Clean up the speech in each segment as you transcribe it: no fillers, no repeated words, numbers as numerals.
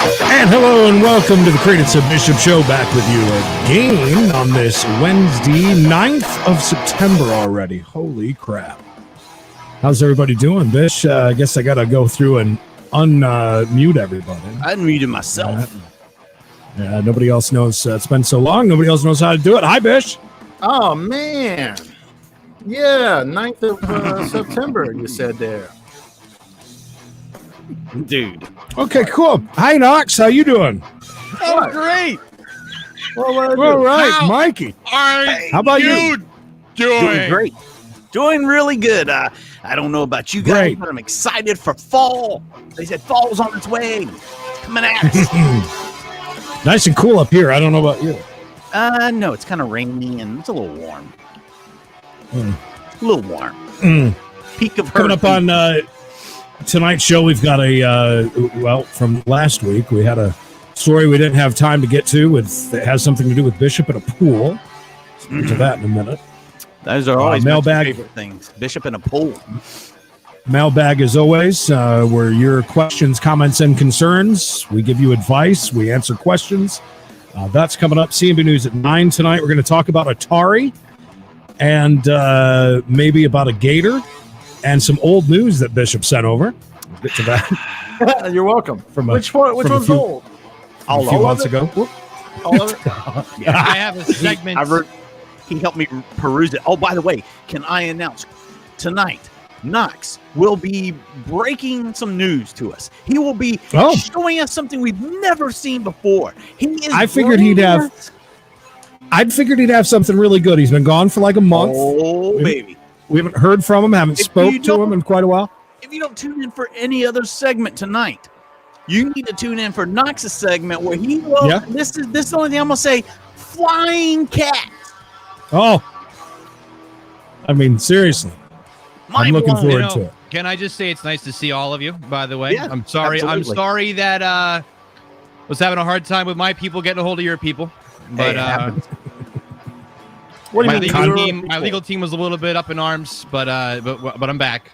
And hello and welcome to the Creedence and Bishop Show, back with you again on this Wednesday, 9th of September already. Holy crap. How's everybody doing, Bish? I guess I got to go through and unmute everybody. I unmuted myself. Yeah, nobody else knows. It's been so long, nobody else knows how to do it. Hi, Bish. Oh, man. Yeah, 9th of September, you said there. Dude. Okay, cool. Hi, KNOX. How you doing? Oh, great. Well, All right, Mikey. How about you? Doing great. Doing really good. I don't know about you guys, but I'm excited for fall. They said fall's on its way. It's coming at us. Nice and cool up here. I don't know about you. No, it's kind of rainy and it's a little warm. A little warm. Peak of coming up on tonight's show. We've got from last week, we had a story we didn't have time to get to. That has something to do with Bishop and a pool. Get to that in a minute. Those are always mailbag my favorite things. Bishop and a pool. Mailbag, as always, where your questions, comments, and concerns. We give you advice. We answer questions. That's coming up. CNB News at 9 tonight. We're going to talk about Atari and maybe about a gator and some old news that Bishop sent over. We'll get to that. You're welcome. Which one's old? A few months ago. All of it? Yeah, I have a segment. He helped me peruse it. Oh, by the way, can I announce tonight, KNOX will be breaking some news to us. He will be showing us something we've never seen before. I'd figured he'd have something really good. He's been gone for like a month. Oh, baby. We haven't heard from him, haven't spoke to him in quite a while. If you don't tune in for any other segment tonight, you need to tune in for KNOX's segment where he will, this is the only thing I'm going to say, flying cats. Oh, I mean, seriously. I'm looking forward to it. Can I just say it's nice to see all of you, by the way? Yeah, I'm sorry. Absolutely. I'm sorry that was having a hard time with my people getting a hold of your people. But what do you my legal team was a little bit up in arms, but I'm back.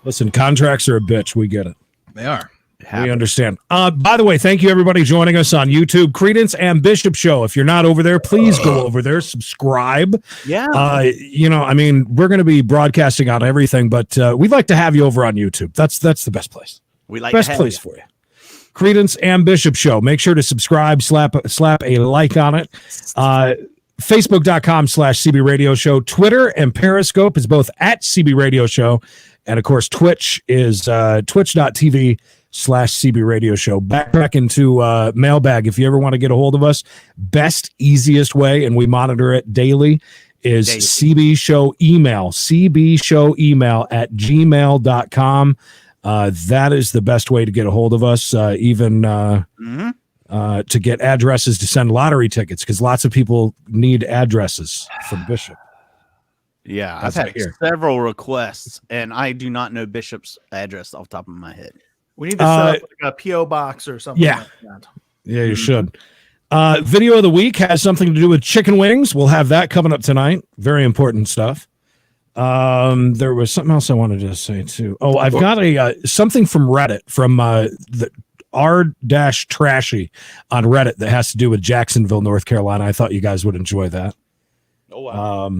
Listen, contracts are a bitch. We get it. They are. We understand. By the way, thank you everybody joining us on YouTube. Creedence and Bishop Show. If you're not over there, please go over there, subscribe. Yeah. I mean, we're going to be broadcasting on everything, but we'd like to have you over on YouTube. That's the best place. We like best place for you. Creedence and Bishop Show. Make sure to subscribe, slap a like on it. Facebook.com/CB Radio Show. Twitter and Periscope is both at CB Radio Show. And of course, Twitch is twitch.tv/CB Radio Show. Back into mailbag. If you ever want to get a hold of us, best, easiest way, and we monitor it daily, is CB Show email, cbshowemail@gmail.com. That is the best way to get a hold of us, even to get addresses to send lottery tickets, because lots of people need addresses from Bishop. Yeah, I've had several requests, and I do not know Bishop's address off the top of my head. We need to set up like a P.O. box or something like that. Yeah, you should. Video of the week has something to do with chicken wings. We'll have that coming up tonight. Very important stuff. There was something else I wanted to say, too. Oh, I've got something from Reddit, from the r-trashy on Reddit that has to do with Jacksonville, North Carolina. I thought you guys would enjoy that. Oh, wow.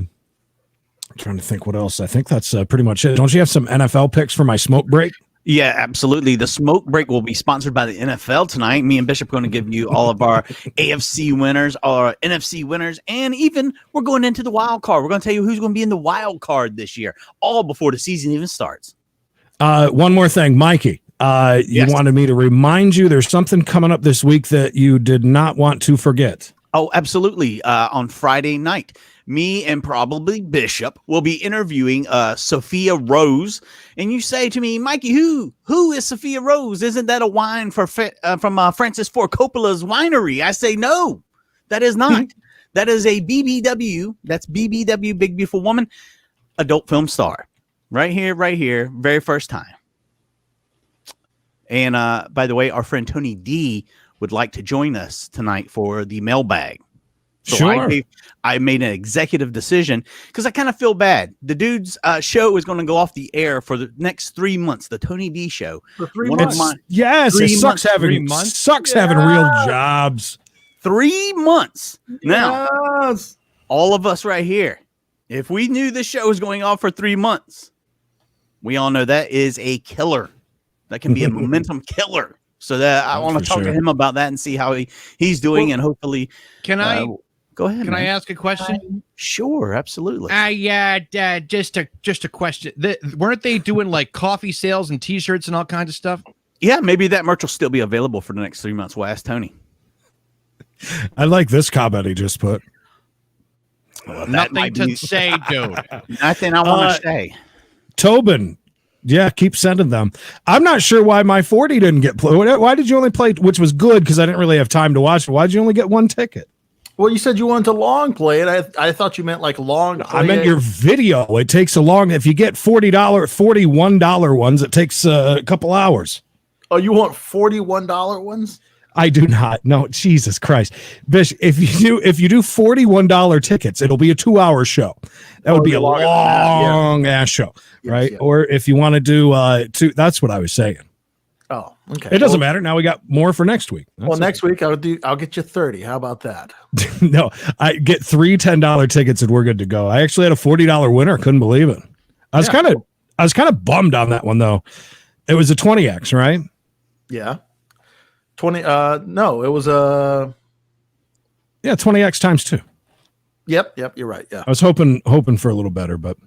I'm trying to think what else. I think that's pretty much it. Don't you have some NFL picks for my smoke break? Yeah, absolutely. The smoke break will be sponsored by the NFL tonight. Me and Bishop are going to give you all of our AFC winners, our NFC winners, and even we're going into the wild card. We're going to tell you who's going to be in the wild card this year, all before the season even starts. One more thing, Mikey. You wanted me to remind you there's something coming up this week that you did not want to forget. Oh, absolutely. On Friday night, me and probably Bishop will be interviewing Sophia Rose. And you say to me, Mikey, who is Sophia Rose? Isn't that a wine from Francis Ford Coppola's winery? I say, no, that is not. That is a BBW. That's BBW, Big Beautiful Woman, adult film star. Right here, very first time. And by the way, our friend Tony D would like to join us tonight for the mailbag. So Sure. I made an executive decision because I kind of feel bad. The dude's show is going to go off the air for the next 3 months. The Tony D show. For 3 One of months. my- Yes, it 3 sucks months, having 3 months? having real jobs. 3 months. Now, Yes. all of us right here, if we knew this show was going off for 3 months, we all know that is a killer. That can be a momentum killer. So that I Oh, want to for talk to sure. him about that and see how he's doing, and hopefully, Can I go ahead. can I man. ask a question? Sure, absolutely. Yeah, just a question. Weren't they doing like coffee sales and T-shirts and all kinds of stuff? Yeah, maybe that merch will still be available for the next 3 months. We'll ask Tony. I like this comment he just put. Well, that Nothing might to be say, dude. nothing I want to say. Tobin, yeah, keep sending them. I'm not sure why my 40 didn't get played. Why did you only play, which was good because I didn't really have time to watch it. Why did you only get one ticket? Well, you said you wanted to long play it. I thought you meant like long play I meant it. your video. It takes a long, if you get $41 ones, it takes a couple hours. Oh, you want $41 ones? I do not. No, Jesus Christ. Bish, if you do $41 tickets, it'll be a 2-hour show. That would be a longer than that, yeah. long ass show, right? yeah. Or if you want to do two, that's what I was saying. Oh, okay. It doesn't matter. Now we got more for next week. Well, next week I'll get you 30. How about that? No, I get 3 $10 tickets and we're good to go. I actually had a $40 winner. Couldn't believe it. I was kind of bummed on that one though. It was a 20X, right? Yeah. 20 no, it was Yeah, 20X times 2. Yep, you're right. Yeah. I was hoping for a little better, but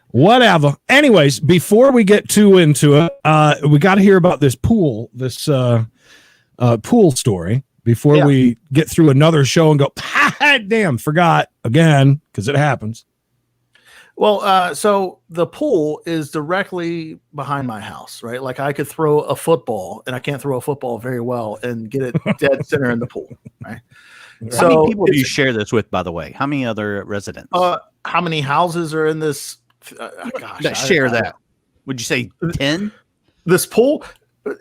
whatever. Anyways, before we get too into it, we got to hear about this pool story before we get through another show and go, damn, forgot again, because it happens. Well, so the pool is directly behind my house, right? Like I could throw a football, and I can't throw a football very well, and get it dead center in the pool, right? How many people do you share this with, by the way? How many other residents? How many houses are in this? That share that. Would you say 10? This pool,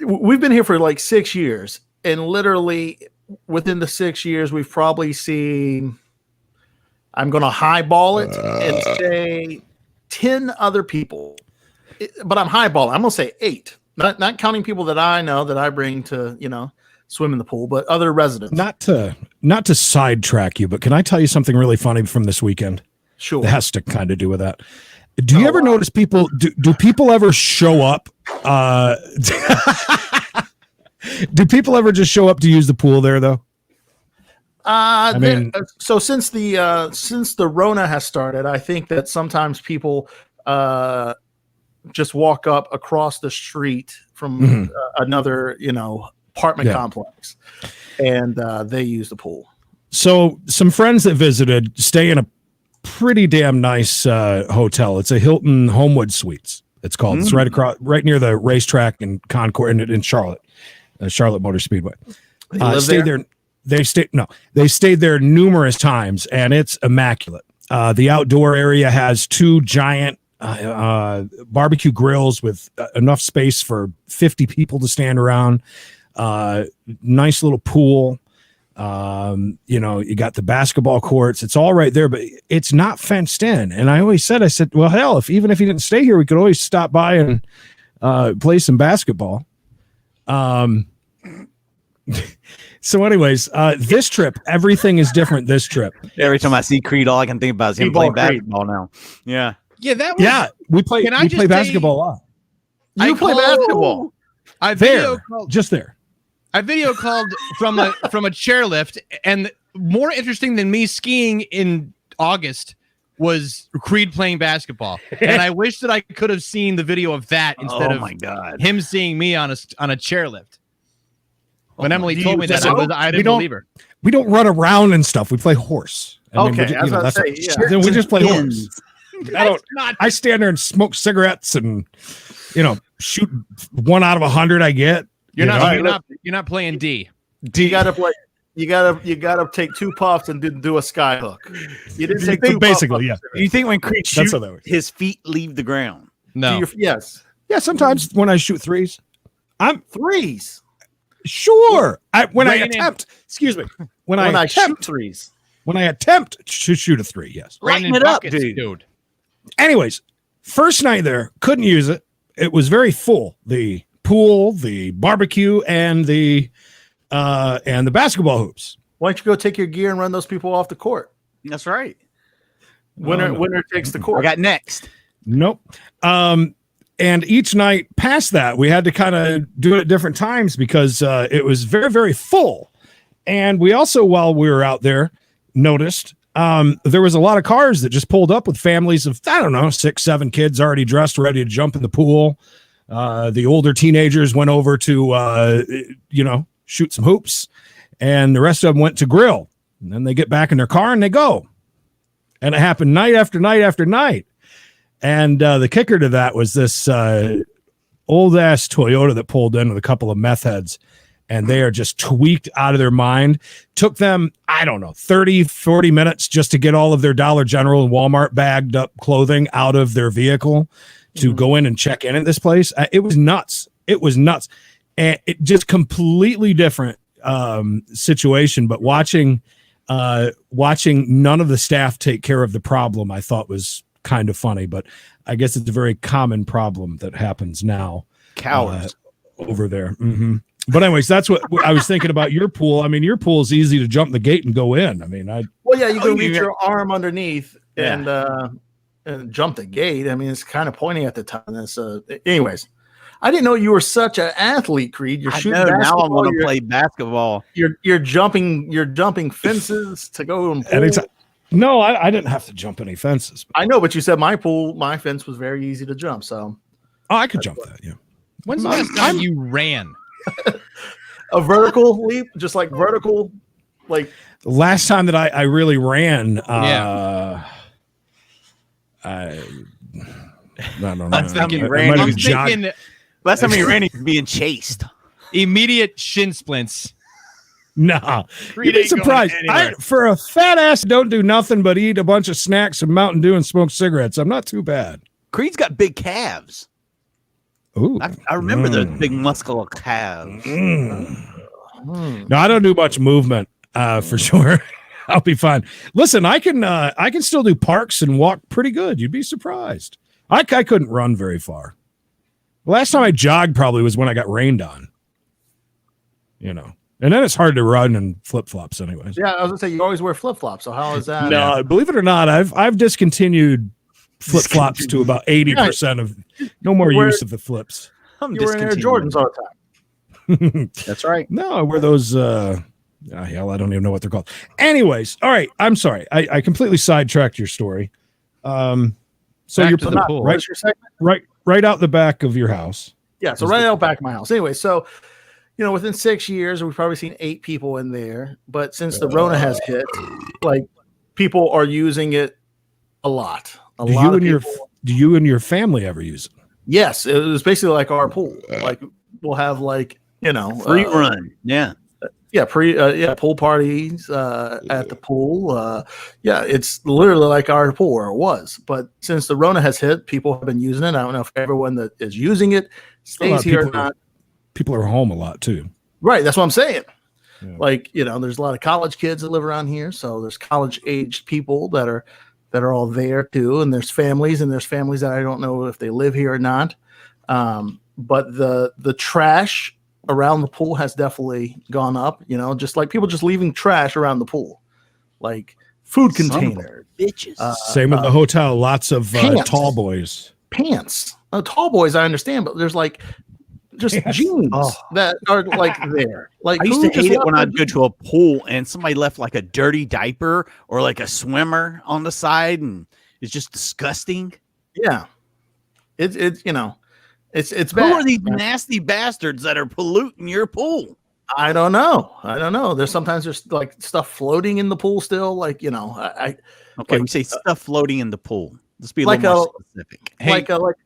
we've been here for like 6 years, and literally within the 6 years, we've probably seen, I'm going to highball it and say 10 other people, but I'm highballing. I'm going to say 8, not counting people that I know that I bring to, swim in the pool, but other residents. Not to sidetrack you, but can I tell you something really funny from this weekend? Sure. That has to kind of do with that. Do you ever notice people, do people ever show up? Do people ever just show up to use the pool there though? So since the Rona has started, I think that sometimes people just walk up across the street from another, apartment complex, and they use the pool. So some friends that visited stay in a pretty damn nice hotel. It's a Hilton Homewood Suites. It's called. It's right near the racetrack in Concord in Charlotte, Charlotte Motor Speedway. They stayed there numerous times, and it's immaculate. The outdoor area has 2 giant barbecue grills with enough space for 50 people to stand around. Nice little pool. You got the basketball courts. It's all right there, but it's not fenced in. And I said, well, hell, even if you didn't stay here, we could always stop by and play some basketball. So anyways, this trip, everything is different this trip. Every time I see Creed, all I can think about is him playing basketball now. Yeah. We play basketball a lot. You play basketball. I video called from a chairlift, and more interesting than me skiing in August was Creed playing basketball. And I wish that I could have seen the video of that instead of him seeing me on a chairlift. When Emily told me that, I didn't believe her. We don't run around and stuff. We play horse. Then we just play horse. I stand there and smoke cigarettes and shoot 1 out of 100 I get. You're not playing D. You gotta play. You gotta take 2 puffs and do a sky hook. You didn't take 2 basically. puffs. Yeah. You think when Creed shoots, his feet leave the ground? No. Yes. Yeah. Sometimes when I shoot threes, I'm threes. Sure. When I shoot threes. When I attempt to shoot a 3, yes. Lighten Brandon it up, Buckets, dude. Anyways, first night there, couldn't use it. It was very full. The pool, the barbecue, and the basketball hoops. Why don't you go take your gear and run those people off the court? That's right. Winner takes the I court. got next. Nope. And each night past that, we had to kind of do it at different times because it was very, very full. And we also, while we were out there, noticed there was a lot of cars that just pulled up with families of, I don't know, 6, 7 kids already dressed, ready to jump in the pool. The older teenagers went over to, shoot some hoops. And the rest of them went to grill. And then they get back in their car and they go. And it happened night after night after night. And the kicker to that was this old-ass Toyota that pulled in with a couple of meth heads. And they are just tweaked out of their mind. Took them, I don't know, 30, 40 minutes just to get all of their Dollar General and Walmart bagged up clothing out of their vehicle to go in and check in at this place. It was nuts. It was nuts. And it just completely different situation. But watching none of the staff take care of the problem, I thought was kind of funny. But I guess it's a very common problem that happens now. Cowards. Over there. Mm-hmm. But anyways, that's what I was thinking about your pool. I mean, your pool is easy to jump the gate and go in. I mean, Well, yeah, you can reach your arm underneath and jump the gate. I mean, it's kind of pointy at the time. Anyways, I didn't know you were such an athlete, Creed. You're shooting basketball. Now I'm going to play basketball. You're jumping fences to go and pool. No, I didn't have to jump any fences. I know, but you said my fence was very easy to jump. So I could jump that. Yeah. When's the last time you ran? A vertical leap, just like vertical, like the last time that I really ran. I don't know. Last time you ran, last time you ran, he was being chased. Immediate shin splints. Nah, you'd be surprised. For a fat ass, don't do nothing but eat a bunch of snacks and Mountain Dew and smoke cigarettes. I'm not too bad. Creed's got big calves. Ooh, I remember those big muscular calves. No, I don't do much movement for sure. I'll be fine. Listen, I can still do parks and walk pretty good. You'd be surprised. I couldn't run very far. The last time I jogged probably was when I got rained on. And then it's hard to run in flip-flops anyways. Yeah, I was gonna say you always wear flip-flops. So how is that? No, believe it or not, I've discontinued flip-flops to about 80% of no more use of the flips. I'm you wear Air Jordans all the time. That's right. No, I wear those hell, I don't even know what they're called. Anyways, all right, I'm sorry. I completely sidetracked your story. So Back you're to the pool. What's your segment? right out the back of your house. Yeah, so right out back of my house. Anyway, so within 6 years, we've probably seen 8 people in there. But since the Rona has hit, like people are using it a lot. Do you and your family ever use it? Yes, it was basically like our pool. Like we'll have free run. Yeah. Pool parties at the pool. It's literally like our pool, or it was. But since the Rona has hit, people have been using it. I don't know if everyone that is using it stays here or not. People are home a lot too. Right, that's what I'm saying. Yeah. There's a lot of college kids that live around here, so there's college-aged people that are all there too, and there's families that I don't know if they live here or not. But the trash around the pool has definitely gone up, just like people just leaving trash around the pool, like food containers. Bitches. Same with the hotel. Lots of tall boys. Pants. Tall boys, I understand, but there's like just jeans that are like there. Like I used to hate it when I'd go to a pool and somebody left like a dirty diaper or like a swimmer on the side, and it's just disgusting. Yeah, it's bad. Who are these nasty bastards that are polluting your pool? I don't know. There's like stuff floating in the pool still. Like we say stuff floating in the pool. Let's be a like little more specific.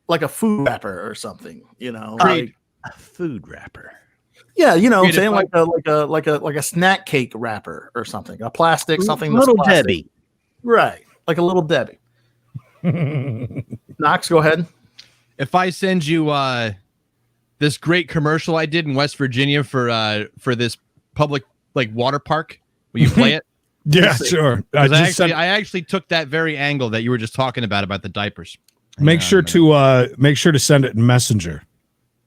Like a food wrapper or something. Like a food wrapper. Yeah, what I'm saying, like a snack cake wrapper or something, a plastic something. Little plastic. Debbie, right? Like a little Debbie. Knox, go ahead. If I send you this great commercial I did in West Virginia for this public water park, will you play it? Yeah, see. sure. 'Cause I Just send- actually took that very angle that you were just talking about the diapers. make sure to send it in Messenger.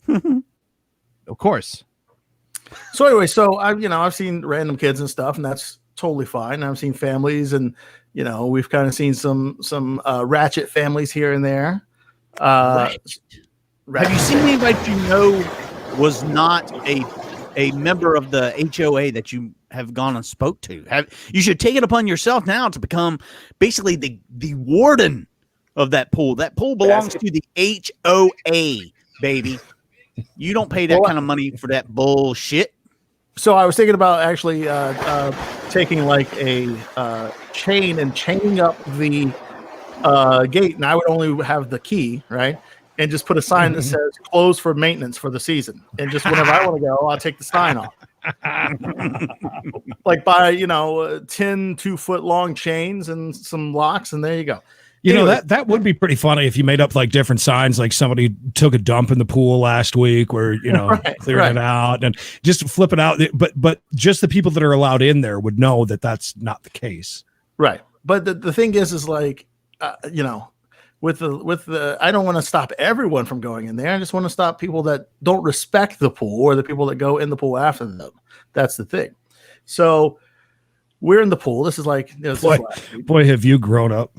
Of course. So anyway, so I've seen random kids and stuff, and that's totally fine. I've seen families, and we've kind of seen some ratchet families here and there. Have you seen anybody that you know was not a member of the HOA that you have gone and spoke to? You should take it upon yourself now to become basically the warden of that pool. That pool belongs to the HOA, baby. You don't pay that kind of money for that bullshit. So I was thinking about actually taking like a chain and chaining up the gate, and I would only have the key, right? And just put a sign that says "closed for maintenance for the season." And just whenever I want to go, I'll take the sign off. Like buy 10 2-foot long chains and some locks, and there you go. Anyway, that would be pretty funny if you made up like different signs, like somebody took a dump in the pool last week, or clearing it out, and just flip it out. But just the people that are allowed in there would know that that's not the case, right? But the thing is like with the I don't want to stop everyone from going in there. I just want to stop people that don't respect the pool or the people that go in the pool after them. That's the thing. So we're in the pool. This is like boy, have you grown up.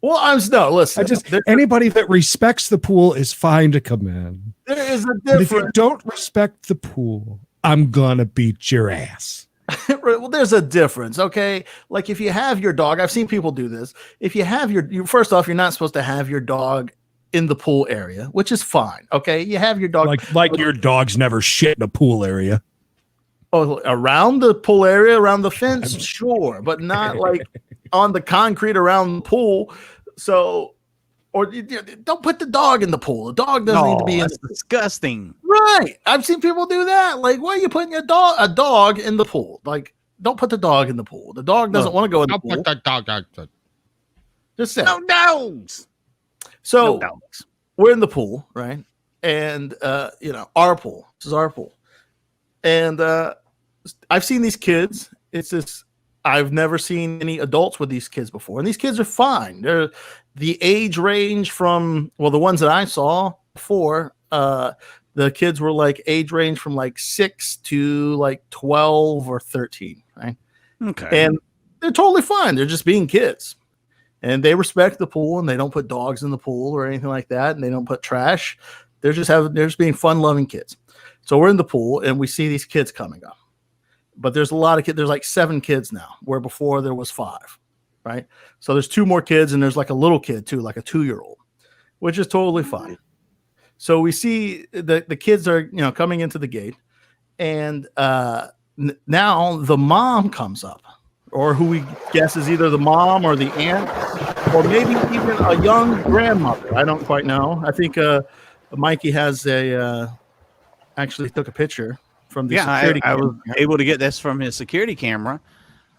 Well, listen. Anybody that respects the pool is fine to come in. There is a But if you difference. don't respect the pool, I'm gonna beat your ass. Well, there's a difference, okay? Like if you have your dog, I've seen people do this. If you have first off, you're not supposed to have your dog in the pool area, which is fine, okay? You have your dog like your dog's never shit in a pool area. Oh, around the pool area, around the fence, sure, but not like on the concrete around the pool. So, or don't put the dog in the pool. The dog doesn't need to be in. That's disgusting. Right. I've seen people do that. Like, why are you putting a dog in the pool? Like, don't put the dog in the pool. The dog doesn't want to go in the pool. Put that dog. Just say No dogs. So No dogs. we're in the pool, right? And our pool. This is our pool. And I've seen these kids. It's this. I've never seen any adults with these kids before, and these kids are fine. They're the age range from the ones that I saw before. The kids were like age range from like 6 to like 12 or 13, right? Okay. And they're totally fine. They're just being kids, and they respect the pool, and they don't put dogs in the pool or anything like that, and they don't put trash. They're just being fun-loving kids. So we're in the pool, and we see these kids coming up. But there's a lot of kids. There's like 7 kids now, where before there was 5, right? So there's 2 more kids, and there's like a little kid too, like a 2-year-old, which is totally fine. So we see the kids are coming into the gate, and now the mom comes up, or who we guess is either the mom or the aunt, or maybe even a young grandmother. I don't quite know. I think Mikey has actually took a picture from the security I camera. was able to get this from his security camera.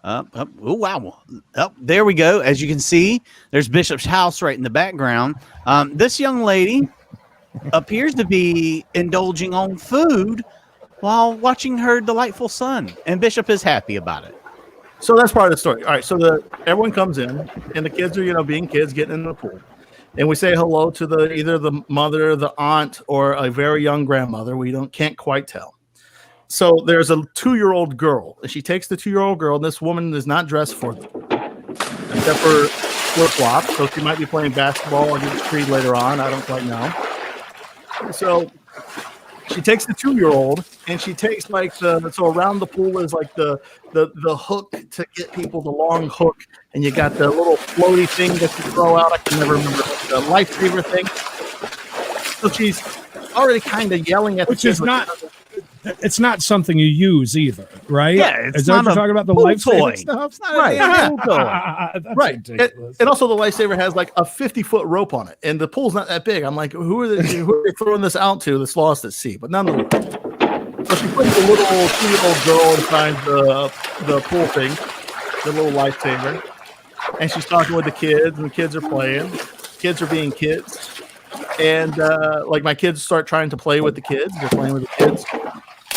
Oh, wow. Oh, there we go. As you can see, there's Bishop's house right in the background. This young lady appears to be indulging on food while watching her delightful son, and Bishop is happy about it. So that's part of the story. All right, so everyone comes in, and the kids are being kids, getting in the pool, and we say hello to either the mother, the aunt, or a very young grandmother. We can't quite tell. So there's a 2-year-old girl, and she takes the 2-year-old girl, and this woman is not dressed for them, except for flip-flops. So she might be playing basketball against Creed later on. I don't quite know. So she takes the 2-year-old, and she takes so around the pool is like the hook to get people, the long hook, and you got the little floaty thing that you throw out. I can never remember the lifesaver thing. So she's already kind of yelling at Which the kids. is not. It's not something you use either, right? Yeah, it's is that what not you're a talking about, the pool life toy. stuff? It's not Right. a damn pool toy. That's Right. ridiculous. And also the lifesaver has like a 50-foot rope on it, and the pool's not that big. I'm like, who are they throwing this out to that's lost at sea? But nonetheless, so she puts the little 2-year-old girl inside the pool thing, the little lifesaver, and she's talking with the kids, and the kids are playing. Kids are being kids, and like my kids start trying to play with the kids. They're playing with the kids.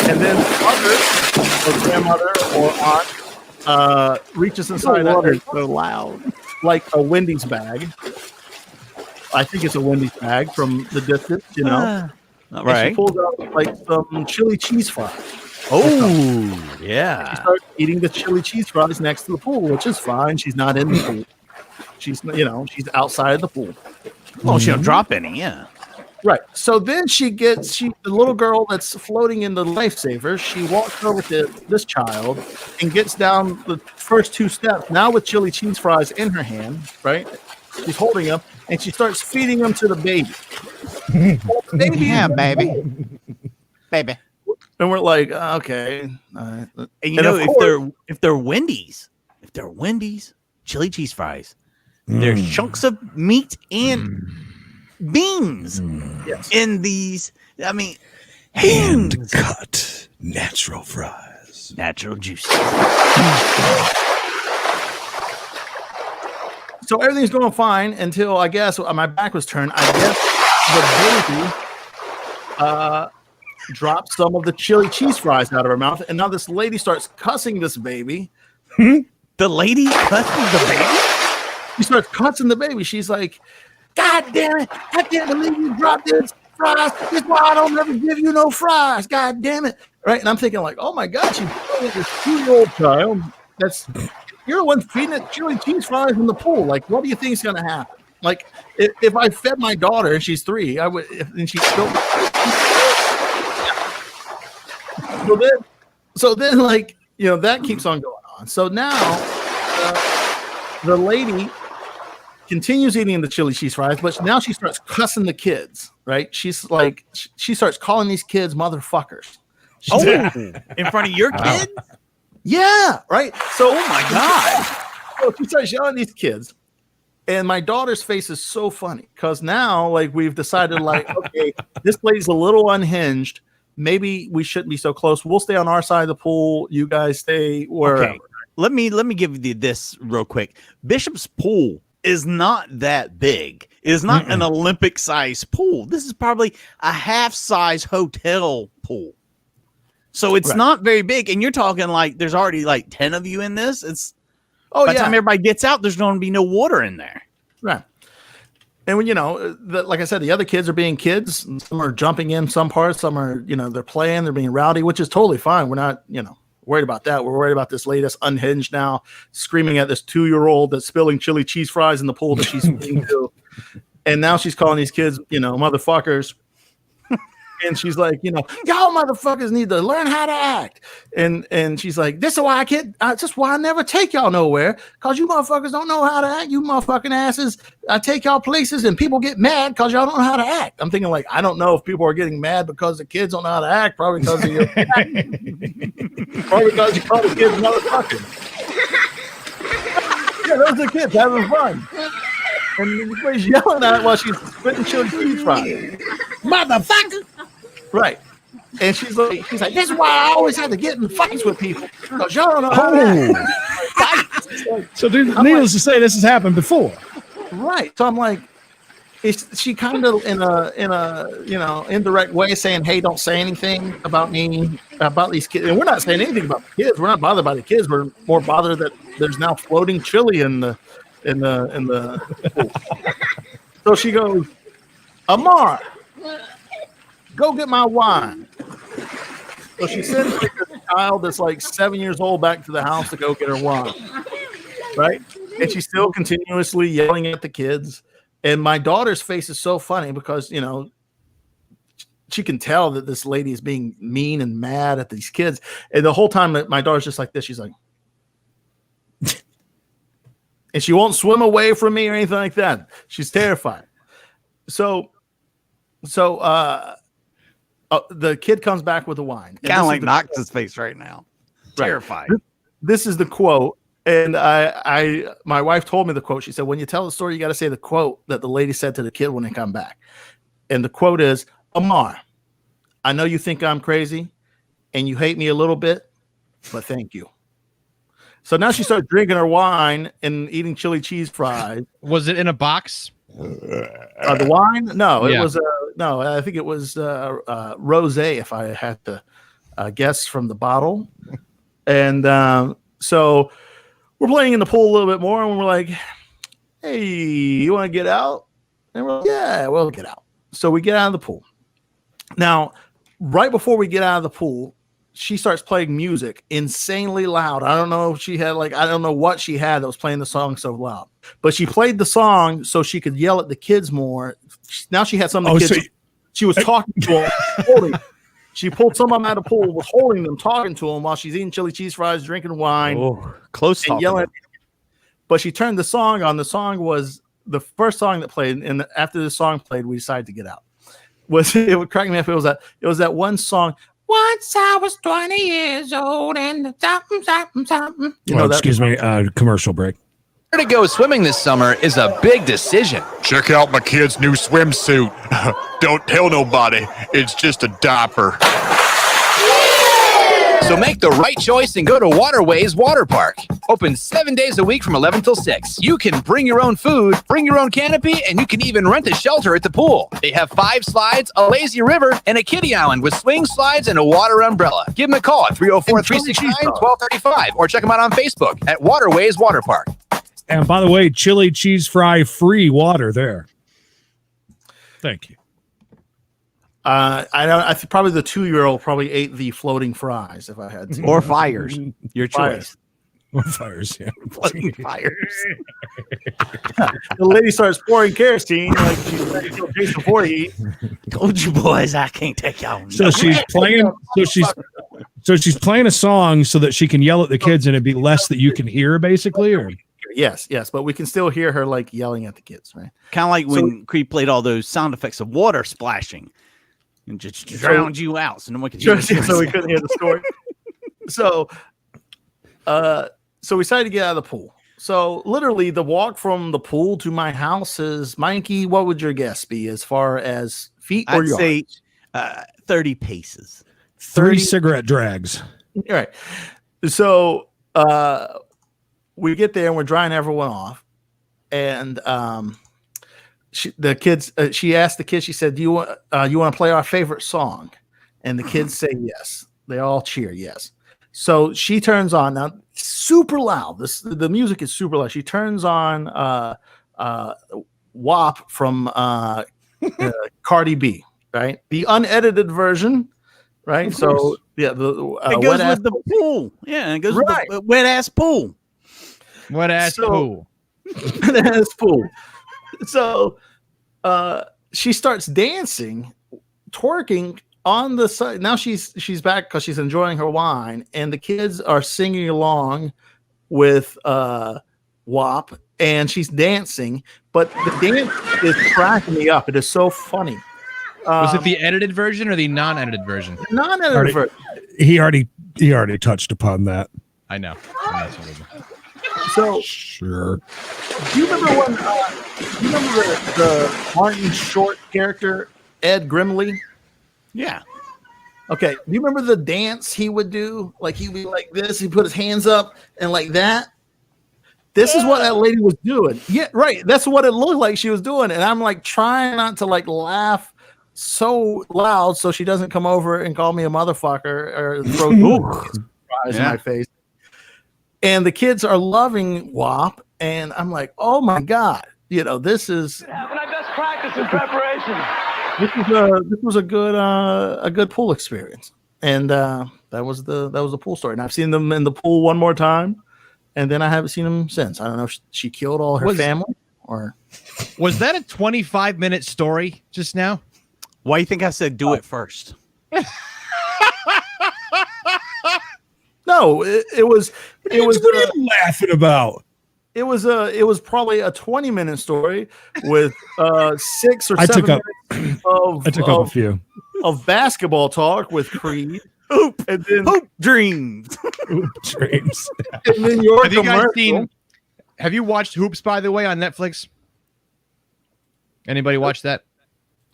And then the mother or grandmother or aunt reaches inside so loud. like a Wendy's bag. I think it's a Wendy's bag from the distance, you know. All And right. she pulls out like some chili cheese fries. Oh, She yeah. starts eating the chili cheese fries next to the pool, which is fine. She's not in the pool. She's outside of the pool. Oh, she don't drop any. Yeah. Right. So then the little girl that's floating in the lifesaver, she walks over to this child and gets down the first 2 steps, now with chili cheese fries in her hand, right? She's holding them, and she starts feeding them to the baby. Yeah, baby. Baby. And we're like, okay. All right. And And of course- if they're Wendy's, chili cheese fries, there's chunks of meat and beans Yes. in these. I mean, beans. Hand cut natural fries. Natural juice. So everything's going fine until I guess my back was turned. I guess the baby dropped some of the chili cheese fries out of her mouth, and now this lady starts cussing this baby. The lady cusses the baby. She starts cussing the baby. She's like, "God damn it! I can't believe you dropped this fries. This is why I don't ever give you no fries. God damn it!" Right? And I'm thinking like, "Oh my God, she's this 2-year-old child. You're the one feeding it chili cheese fries in the pool. Like, what do you think is going to happen? Like, if I fed my daughter and she's 3, I would, and she's still." So then, like, that keeps on going on. So now, the lady continues eating the chili cheese fries, but now she starts cussing the kids, right? She's like, she starts calling these kids motherfuckers. In front of your kid? Yeah, right. So, Oh my God. So she starts yelling at these kids, and my daughter's face is so funny because now, like, we've decided, like, okay, this lady's a little unhinged. Maybe we shouldn't be so close. We'll stay on our side of the pool. You guys stay wherever. Okay. Let me give you this real quick. Bishop's pool is not that big. It is not an Olympic size pool. This is probably a half-size hotel pool. So it's not very big. And you're talking like there's already like 10 of you in this. It's by the time everybody gets out, there's going to be no water in there. Right. And when like I said, the other kids are being kids. And some are jumping in some parts. Some are, they're playing. They're being rowdy, which is totally fine. We're not, worried about that. We're worried about this lady that's unhinged now, screaming at this 2-year-old that's spilling chili cheese fries in the pool that she's feeding to. And now she's calling these kids, motherfuckers. And she's like, y'all motherfuckers need to learn how to act. And she's like, this is why I never take y'all nowhere, because you motherfuckers don't know how to act. You motherfucking asses. I take y'all places and people get mad because y'all don't know how to act. I'm thinking, like, I don't know if people are getting mad because the kids don't know how to act. Probably because of your probably because you call the kids motherfuckers. Yeah, those are the kids having fun. And she's yelling at it while she's spitting chili cheese fries. Motherfucker. Right. And she's like, this is why I always have to get in fights with people. Because y'all don't know how to act. So, needless to say, this has happened before. Right. So I'm like, is she kind of in a indirect way saying, hey, don't say anything about me, about these kids. And we're not saying anything about the kids. We're not bothered by the kids. We're more bothered that there's now floating chili in the pool. So she goes, Amar, go get my wine. So she sends like this child that's like 7 years old back to the house to go get her wine. Right? And she's still continuously yelling at the kids. And my daughter's face is so funny because, she can tell that this lady is being mean and mad at these kids. And the whole time that my daughter's just like this, she's like, and she won't swim away from me or anything like that. She's terrified. So the kid comes back with the wine. Kind of like Knox's face right now. Right. Terrified. This is the quote. And my wife told me the quote. She said, when you tell the story, you got to say the quote that the lady said to the kid when they come back. And the quote is, Amar, I know you think I'm crazy and you hate me a little bit, but thank you. So now she starts drinking her wine and eating chili cheese fries. Was it in a box? The wine? No, it Yeah. was no. I think it was rosé. If I had to guess from the bottle, and So we're playing in the pool a little bit more, and we're like, hey, you want to get out? And we're like, yeah, we'll get out. So we get out of the pool. Now, right before we get out of the pool, she starts playing music insanely loud. I don't know if she had I don't know what she had that was playing the song so loud, but she played the song so she could yell at the kids more. Now she had some of the kids. So she was talking to them. Holding. She pulled some of them out of the pool, was holding them, talking to them while she's eating chili cheese fries, drinking wine, close and yelling. But she turned the song on. The song was the first song that played, and after the song played, we decided to get out. It would crack me up. It was that one song. Once I was 20 years old and something. Excuse me, commercial break. Where to go swimming this summer is a big decision. Check out my kid's new swimsuit. Don't tell nobody. It's just a diaper. So make the right choice and go to Waterways Water Park. Open 7 days a week from 11 till 6. You can bring your own food, bring your own canopy, and you can even rent a shelter at the pool. They have 5 slides, a lazy river, and a kiddie island with swing slides and a water umbrella. Give them a call at 304-369-1235 or check them out on Facebook at Waterways Water Park. And by the way, chili cheese fry free water there. Thank you. I think probably the 2-year-old probably ate the floating fries if I had to. Or fires. Your choice. Or fires, yeah. Floating fires. The lady starts pouring kerosene like she's ready to kill Jason Voorhees. Told you boys I can't take y'all. So she's playing. So she's playing a song so that she can yell at the kids, and it'd be less that you can hear, basically. Or yes, but we can still hear her like yelling at the kids, right? Kind of like when Creed played all those sound effects of water splashing and just drowned you out, so no one could hear. So we couldn't hear the story. So we decided to get out of the pool. So literally, the walk from the pool to my house is, Mikey, what would your guess be as far as feet or I'd yards? say 30 paces. 3 cigarette drags. All right. So we get there and we're drying everyone off, and she asked the kids. She said, "Do you want to play our favorite song?" And the kids say yes. They all cheer yes. So she turns on, now super loud. The music is super loud. She turns on WAP from Cardi B, right? The unedited version, right? So yeah, it goes with the pool. Yeah, it goes with the wet ass pool. Wet ass pool. Wet ass pool. So she starts dancing, twerking on the side. Now she's back because she's enjoying her wine, and the kids are singing along with WAP, and she's dancing. But the dance is cracking me up. It is so funny. Was it the edited version or the non-edited version? Non-edited version. He already touched upon that. I know. So sure. Do you remember when? Do you remember the Martin Short character Ed Grimley? Yeah. Okay. Do you remember the dance he would do? Like he'd be like this. He put his hands up and like that. This is what that lady was doing. Yeah, right. That's what it looked like she was doing. And I'm like trying not to like laugh so loud so she doesn't come over and call me a motherfucker or throw fries in my face. And the kids are loving WAP, and I'm like, oh my God, this is. Having our best practice in preparation. This was a good pool experience, and that was the pool story. And I've seen them in the pool one more time, and then I haven't seen them since. I don't know if she killed all her family or. Was that a 25-minute story just now? Why do you think I said do it first? No, it was. What are you laughing about? It was probably a 20-minute story with 6 or 7 minutes I took up a few of basketball talk with Creed. Hoop and then hoop dreams. Hoop dreams. And then have you watched Hoops, by the way, on Netflix? Anybody watch that?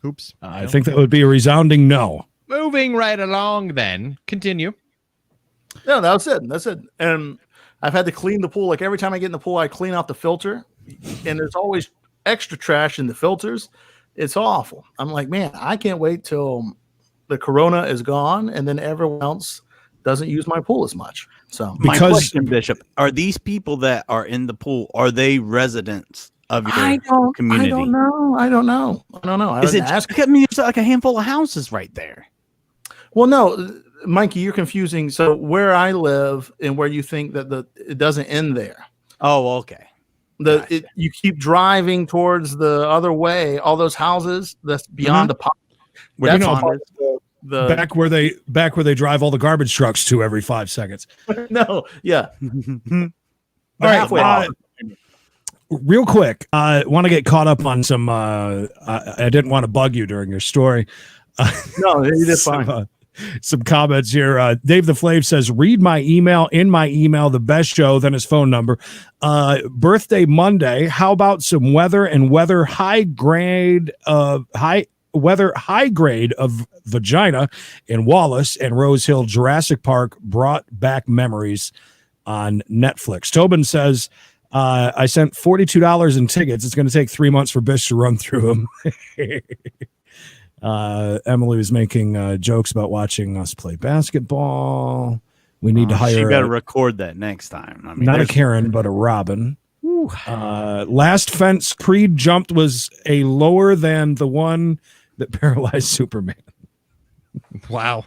Hoops? I think that would be a resounding no. Moving right along then. Continue. No, that's it. And I've had to clean the pool. Like every time I get in the pool, I clean out the filter, and there's always extra trash in the filters. It's awful. I'm like, man, I can't wait till the corona is gone, and then everyone else doesn't use my pool as much. So My Because- question, Bishop, are these people that are in the pool, are they residents of your community? I don't know. I Is didn't it? ask. I mean, there's like a handful of houses right there. Well, no, Mikey, you're confusing. So where I live and where you think that it doesn't end there. Oh, okay. You keep driving towards the other way. All those houses that's beyond the pond. Where the That's pond part is? of the back where they drive all the garbage trucks to every 5 seconds. no, yeah. All right, halfway. real quick, I want to get caught up on some. I didn't want to bug you during your story. No, you did fine. Some comments here. Dave the Flave says, "Read my email. In my email, the best show." Then his phone number. Birthday Monday. How about some weather and weather high grade of vagina in Wallace and Rose Hill. Jurassic Park brought back memories on Netflix. Tobin says, I sent $42 in tickets. It's going to take 3 months for Bish to run through them. Emily was making jokes about watching us play basketball. We need to hire. She better record that next time. I mean, Not a Karen, but a Robin. Last fence Creed jumped was a lower than the one that paralyzed Superman. Wow.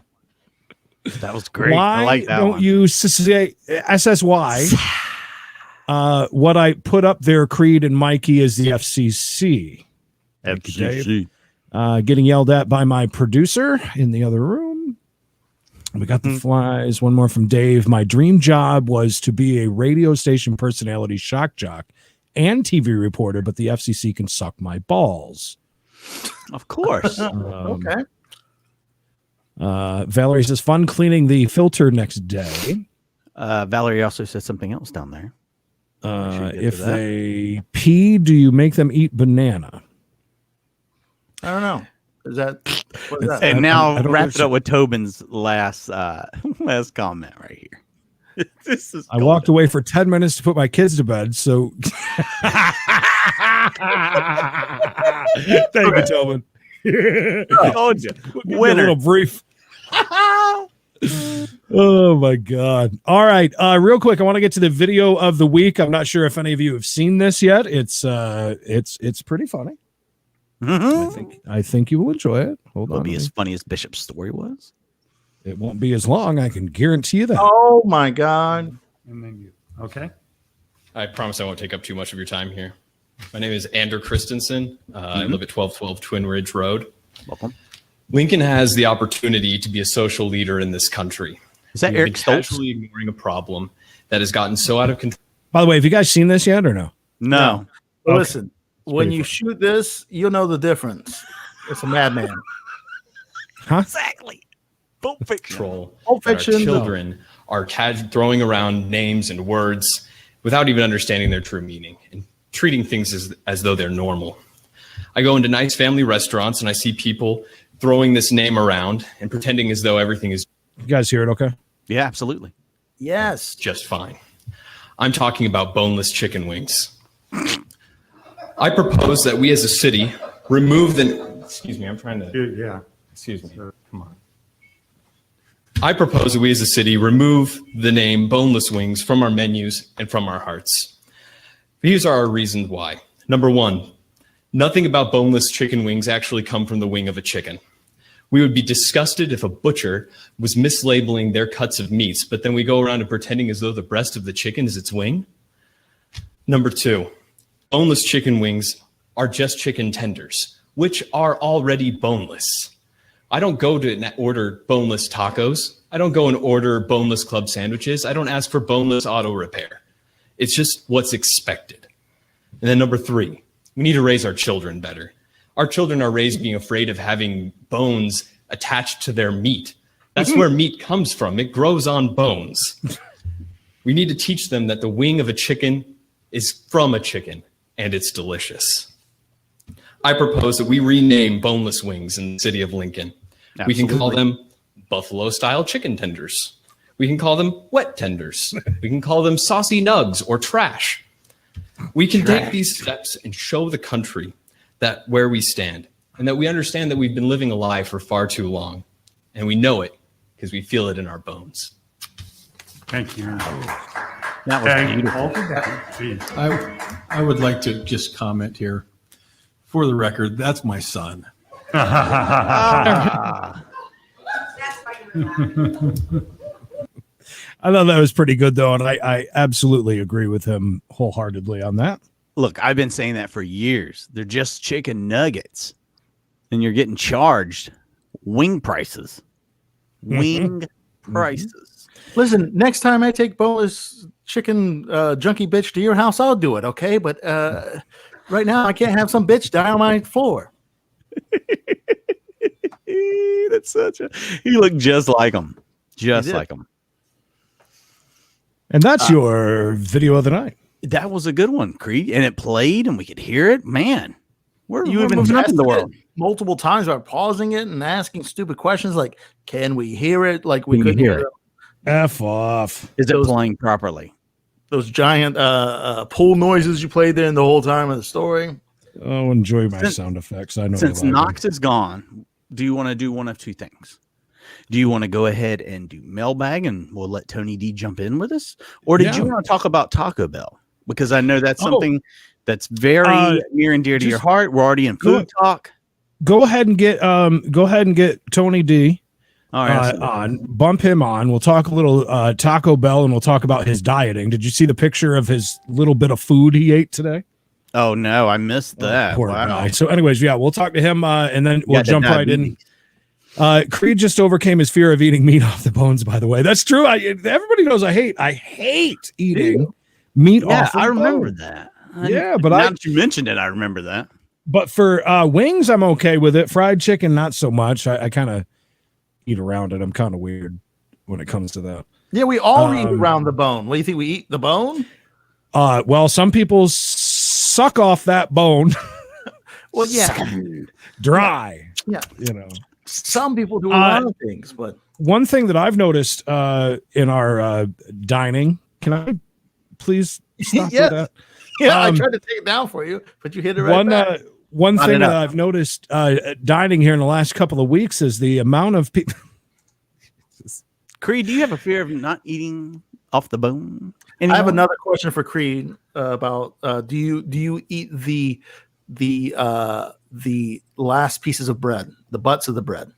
that was great. Why I like that don't one. you say SSY? What I put up there, Creed and Mikey, is the FCC. Thank you, Dave. Getting yelled at by my producer in the other room. We got the flies. One more from Dave. My dream job was to be a radio station personality, shock jock, and TV reporter, but the FCC can suck my balls. Of course. Okay. Valerie says, fun cleaning the filter next day. Valerie also said something else down there. If they pee, do you make them eat banana? I don't know. What is that? And now I don't wrap it know. up with Tobin's last comment right here. This is I walked away for 10 minutes to put my kids to bed. So thank you, Tobin. I told you. A Winner. little brief. Oh my God. All right. Real quick, I want to get to the video of the week. I'm not sure if any of you have seen this yet. It's pretty funny. I think you will enjoy it. Hold It'll on. be as funny as Bishop's story was. It won't be as long. I can guarantee you that. Oh my God. Okay. I promise I won't take up too much of your time here. My name is Andrew Christensen. I live at 1212 Twin Ridge Road. Welcome. Lincoln has the opportunity to be a social leader in this country. Is that We've Eric been Stoltz? casually ignoring a problem that has gotten so out of control. By the way, have you guys seen this yet or no? No. Okay. Listen, when pretty you shoot this, you'll know the difference. It's a madman. Huh? Exactly. Pulp Fiction. Pulp Pulp that Fiction, our children are throwing around names and words without even understanding their true meaning and treating things as though they're normal. I go into nice family restaurants and I see people throwing this name around and pretending as though everything is You guys hear it okay? Yeah, absolutely. Yes. just fine. I'm talking about boneless chicken wings. I propose that we as a city remove the... Excuse me, I'm trying to... Yeah. Excuse me. Come on. I propose that we as a city remove the name boneless wings from our menus and from our hearts. These are our reasons why. Number one, nothing about boneless chicken wings actually come from the wing of a chicken. We would be disgusted if a butcher was mislabeling their cuts of meats, but then we go around and pretending as though the breast of the chicken is its wing. Number two, boneless chicken wings are just chicken tenders, which are already boneless. I don't go to order boneless tacos. I don't go and order boneless club sandwiches. I don't ask for boneless auto repair. It's just what's expected. And then number three, we need to raise our children better. Our children are raised being afraid of having bones attached to their meat. That's where meat comes from. It grows on bones. We need to teach them that the wing of a chicken is from a chicken and it's delicious. I propose that we rename boneless wings in the city of Lincoln. We can call them buffalo-style chicken tenders. We can call them wet tenders. We can call them saucy nugs or trash. We can take these steps and show the country that where we stand and that we understand that we've been living a lie for far too long. And we know it because we feel it in our bones. Thank you. That was beautiful. Jeez. I would like to just comment here. For the record, that's my son. I thought that was pretty good, though, and I absolutely agree with him wholeheartedly on that. Look, I've been saying that for years. They're just chicken nuggets, and you're getting charged wing prices. Wing prices. Listen, next time I take boneless chicken junkie bitch to your house, I'll do it, okay? But right now, I can't have some bitch die on my floor. That's such a. He looked just like him. Just like him. And that's your video of the night. That was a good one, Creed, and it played, and we could hear it. Man, we're even moving up in the tested world. it multiple times by pausing it and asking stupid questions like, "Can we hear it?" Like we couldn't hear it. F off. Is it playing properly? Those giant pool noises you played there in the whole time of the story. Oh, enjoy my sound effects. I know. Since Knox is gone, do you want to do one of two things? Do you want to go ahead and do mailbag and we'll let Tony D jump in with us? Or did you want to talk about Taco Bell? Because I know that's something that's very near and dear to your heart. We're already in food talk. Go ahead and get Tony D on. Bump him on. We'll talk a little Taco Bell and we'll talk about his dieting. Did you see the picture of his little bit of food he ate today? Oh no, I missed that. Poor guy. So anyways, we'll talk to him and then we'll jump right in. Creed just overcame his fear of eating meat off the bones, by the way. That's true. Everybody knows I hate eating meat off the I remember bone. that. But now that you mentioned it, I remember that. But for wings, I'm okay with it. Fried chicken, not so much. I kind of eat around it. I'm kind of weird when it comes to that. Yeah, we all eat around the bone. What do you think? We eat the bone? Well, some people suck off that bone. Well, yeah. Dry. Yeah. You know. Some people do a lot of things, but one thing that I've noticed in our dining, can I please stop with that? Yeah, I tried to take it down for you, but you hit it right back. One thing that I've noticed dining here in the last couple of weeks is the amount of people. Creed, do you have a fear of not eating off the bone anymore? I have another question for Creed about do you eat the last pieces of bread, the butts of the bread?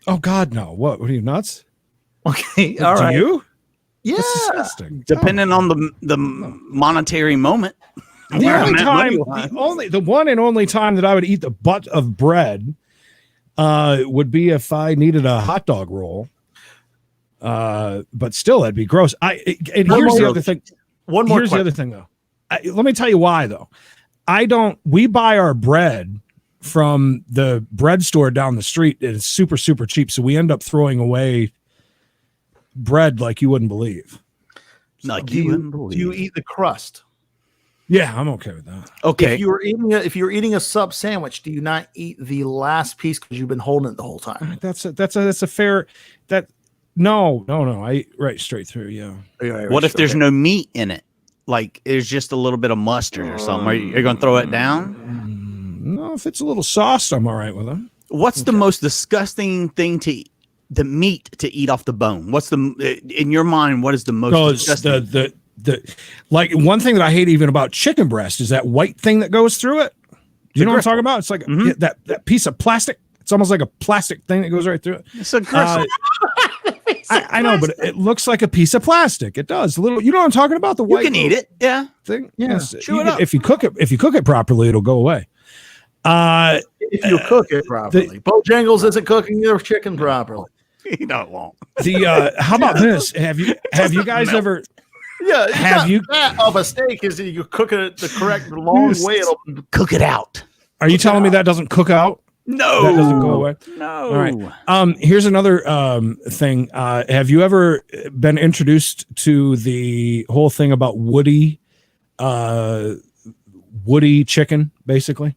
Oh God, no! What are you, nuts? Okay, all right. Do you? Yeah, that's disgusting. Depending on the monetary moment. The one and only time that I would eat the butt of bread would be if I needed a hot dog roll. But still, that'd be gross. Here's the other thing. Here's the other thing, though. Let me tell you why, though. We buy our bread from the bread store down the street. It's super, super cheap. So we end up throwing away bread like you wouldn't believe. Do you eat the crust? Yeah, I'm okay with that. Okay. If you're eating a sub sandwich, do you not eat the last piece because you've been holding it the whole time? That's a fair No. I eat right straight through. Yeah. What if there's no meat in it? Like there's just a little bit of mustard or something. Are you going to throw it down? No, if it's a little sauced, I'm all right with it. What's the most disgusting thing to eat? The meat to eat off the bone? What's in your mind? What is the most disgusting? The like one thing that I hate even about chicken breast is that white thing that goes through it. Do you know what I'm talking about? It's like that piece of plastic. It's almost like a plastic thing that goes right through it. It's a gristle. I know, but it looks like a piece of plastic. It does. You know what I'm talking about? The white. You can eat it. Yeah. Thing. Yeah. Yes. Chew it up. If you cook it properly, it'll go away. If you cook it properly. Bojangles isn't cooking your chicken properly. You know it won't. How about this? Have you guys ever? Yeah, have you of a steak is you cook it the correct long way? It'll cook it out. Are you telling me that doesn't cook out? No, that doesn't go away. No. All right. Here's another thing. Have you ever been introduced to the whole thing about woody chicken, basically?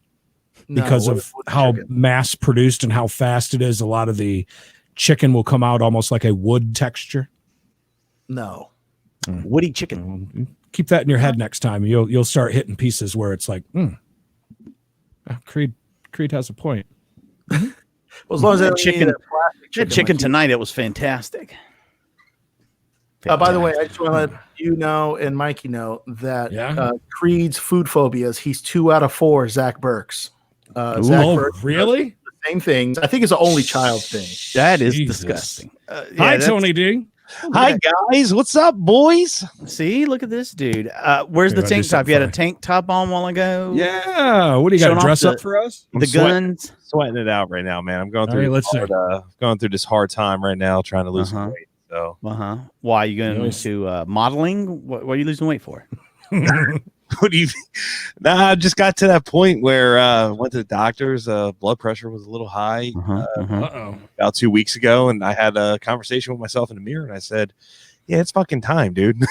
Because of how mass produced and how fast it is, a lot of the chicken will come out almost like a wood texture. No. Woody chicken. Keep that in your head next time. You'll start hitting pieces where it's like, Creed has a point. Well, as long as that chicken tonight, it was fantastic. By the way, I just want to let you know and Mikey know that Yeah? Creed's food phobias, he's 2 out of 4 Zach Burks. Zach Burks really? does the same things. I think it's an only child thing. That is Jesus. disgusting. Hi, Tony D. Hi guys, what's up, boys? See, look at this dude. Where's Here, the I'll do tank top? You had a something tank top on a while ago. Yeah. What do you got Showing to off dress up for us? The guns. Sweating it out right now, man. I'm going All right, through let's see. going through this hard time right now, trying to lose some weight. So Why are you going Nice. to modeling? What are you losing weight for? what do you? Nah, I just got to that point where went to the doctor's. Blood pressure was a little high Uh-oh. about 2 weeks ago, and I had a conversation with myself in the mirror, and I said, "Yeah, it's fucking time, dude.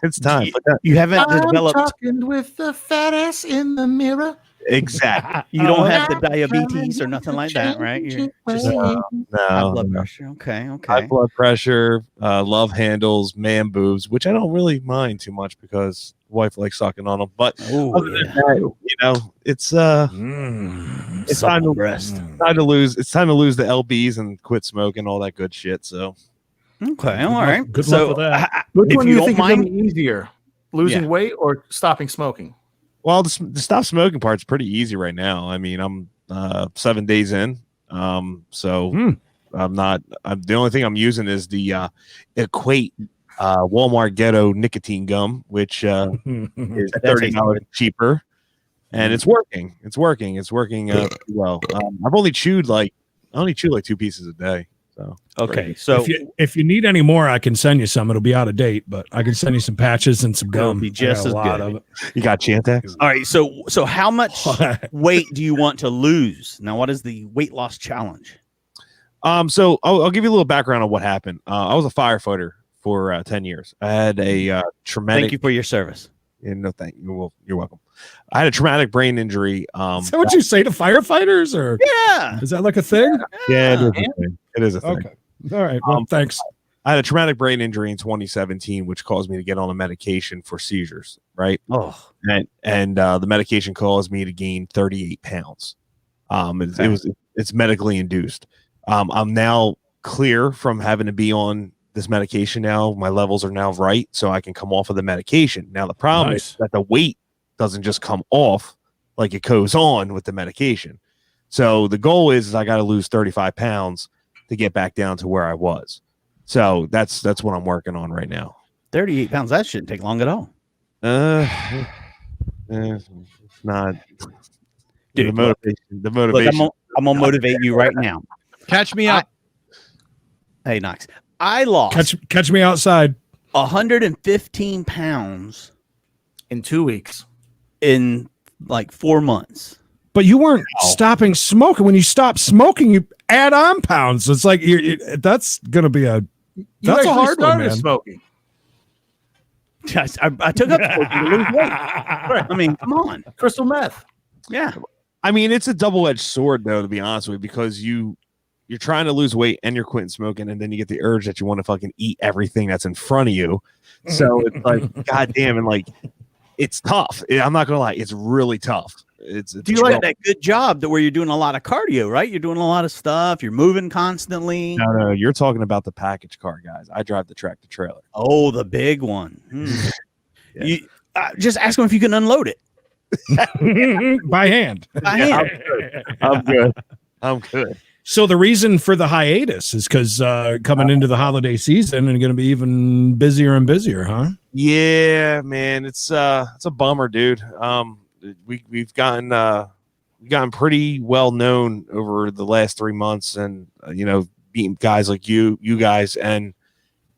It's time." You haven't I'm developed. talking with the fat ass in the mirror. Exactly. You don't have the diabetes or nothing like that, right? You're just high No. blood pressure. Okay. High blood pressure, love handles, man boobs, which I don't really mind too much because wife likes sucking on them. But other than that, you know, it's it's time to rest. Time to lose. It's time to lose the LBs and quit smoking, all that good shit. So Okay, all right. Good So, luck with that. Which if one do you you don't think mind- is going to be easier? Losing weight or stopping smoking? well, the stop smoking part's pretty easy right now. I mean, I'm 7 days in. So I'm not. The only thing I'm using is the Equate Walmart Ghetto nicotine gum, which is $30 cheaper, and it's working. It's working. It's working pretty well. I've only chewed like 2 pieces a day. So okay, so if you need any more, I can send you some. It'll be out of date, but I can send you some patches and some gum. It'll be just I got a as lot good. of it. You got Chantix? all right. So how much weight do you want to lose? Now, what is the weight loss challenge? So I'll give you a little background on what happened. I was a firefighter for 10 years. I had a traumatic. Thank you for your service. Yeah, no, thank you. Well, you're welcome. I had a traumatic brain injury. Is that what you say to firefighters, or Yeah. is that like a thing? Yeah, it is a thing. It is a thing. Okay. All right. Well, thanks. I had a traumatic brain injury in 2017, which caused me to get on a medication for seizures. Right. Oh, And the medication caused me to gain 38 pounds. It's medically induced. I'm now clear from having to be on this medication now. My levels are now right, so I can come off of the medication. Now the problem is that the weight doesn't just come off like it goes on with the medication. So the goal is I got to lose 35 pounds to get back down to where I was. So that's what I'm working on right now. 38 pounds. That shouldn't take long at all. It's not. Dude, the motivation. Look, I'm gonna motivate you right now. Catch me up. Hey, Knox. I lost Catch me outside. 115 pounds In 2 weeks. in like 4 months. But you weren't stopping smoking. When you stop smoking, you add on pounds. It's like that's going to be You that's a actually hard one, started man. smoking. I took up for you to lose weight. I mean, come on. Crystal meth. Yeah. I mean, it's a double-edged sword, though, to be honest with you, because you're trying to lose weight and you're quitting smoking, and then you get the urge that you want to fucking eat everything that's in front of you. So it's like, goddamn, and like, it's tough. I'm not gonna lie, it's really tough. Do you like that good job where you're doing a lot of cardio, right? You're doing a lot of stuff. You're moving constantly. No, you're talking about the package car, guys. I drive the tractor trailer. Oh, the big one. Yeah. You just ask them if you can unload it by hand. by hand. I'm good. So the reason for the hiatus is because coming into the holiday season and going to be even busier and busier, huh? Yeah, man, it's a bummer, dude. We've gotten pretty well known over the last 3 months, and beating guys like you guys, and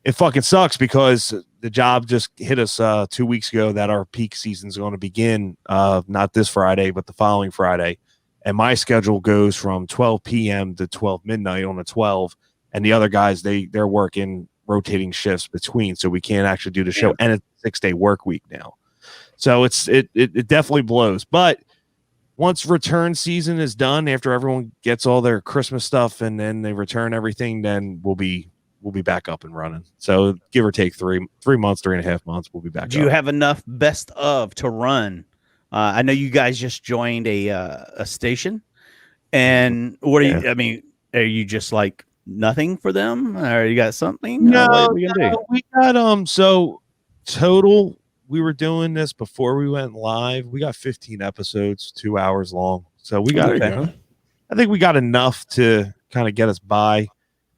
it fucking sucks because the job just hit us 2 weeks ago that our peak season is going to begin not this Friday but the following Friday, and my schedule goes from 12 p.m. to 12 midnight on the 12, and the other guys they're working rotating shifts between, so we can't actually do the show, and it's a 6-day work week now. So it definitely blows. But once return season is done, after everyone gets all their Christmas stuff and then they return everything, then we'll be back up and running. So give or take 3 months, 3.5 months, we'll be back. Do you have enough best of to run? I know you guys just joined a station, and what are you? I mean, are you just like nothing for them, or you got something? No, what are we gonna do? we got so total. We were doing this before we went live. We got 15 episodes, 2 hours long. So we got. I think we got enough to kind of get us by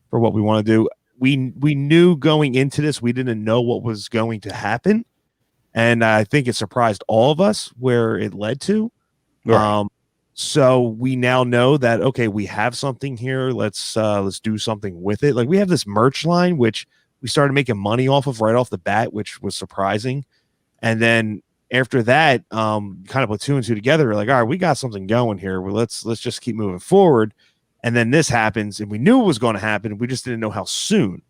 for what we want to do. We knew going into this, we didn't know what was going to happen, and I think it surprised all of us where it led to. Right. So we now know that, okay, we have something here. Let's do something with it. Like we have this merch line, which we started making money off of right off the bat, which was surprising. And then after that, kind of put 2 and 2 together. We're like, all right, we got something going here. Well, let's just keep moving forward. And then this happens, and we knew it was going to happen. We just didn't know how soon.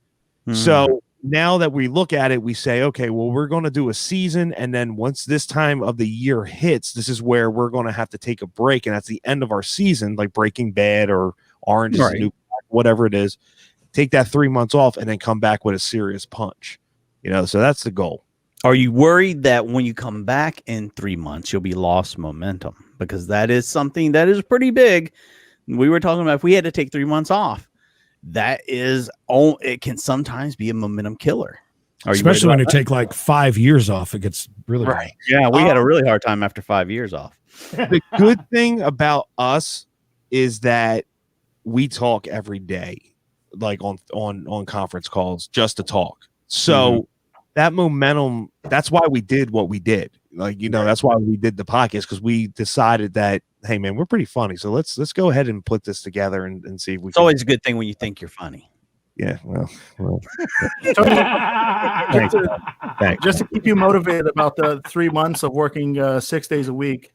So now that we look at it, we say, okay, well, we're going to do a season. And then once this time of the year hits, this is where we're going to have to take a break. And that's the end of our season, like Breaking Bad or Orange is the New Black, whatever it is. Take that 3 months off and then come back with a serious punch. So that's the goal. Are you worried that when you come back in 3 months, you'll be lost momentum? Because that is something that is pretty big. We were talking about if we had to take 3 months off, it can sometimes be a momentum killer. Especially when you take like 5 years off, it gets really right. Yeah, we had a really hard time after 5 years off. The good thing about us is that we talk every day, like on conference calls, just to talk. So that momentum, that's why we did what we did. Like, that's why we did the podcast, because we decided that, hey man, we're pretty funny. So let's go ahead and put this together and see if we It's always a good thing when you think you're funny. Yeah, well. Just to keep you motivated about the 3 months of working 6 days a week,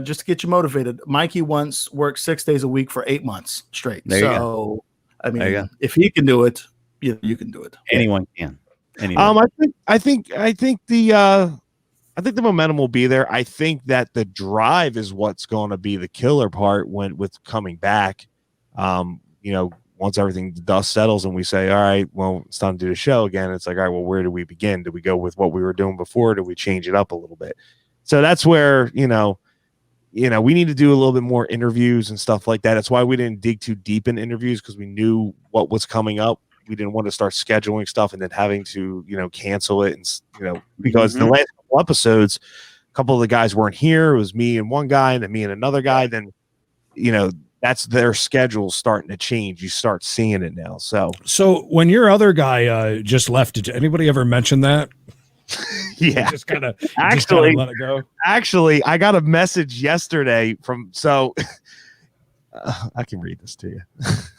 just to get you motivated, Mikey once worked 6 days a week for 8 months straight. So, I mean, if he can do it, you can do it. Anyone can. I think the momentum will be there. I think that the drive is what's going to be the killer part with coming back. Once everything, the dust settles and we say, all right, well, it's time to do the show again. It's like, all right, well, where do we begin? Do we go with what we were doing before? Do we change it up a little bit? So that's where, we need to do a little bit more interviews and stuff like that. That's why we didn't dig too deep in interviews, because we knew what was coming up. We didn't want to start scheduling stuff and then having to, cancel it. And, because the last couple episodes, a couple of the guys weren't here. It was me and one guy and then me and another guy. Then, that's their schedule starting to change. You start seeing it now. So when your other guy just left, did anybody ever mention that? Yeah, just kind of let it go. Actually, I got a message yesterday from I can read this to you.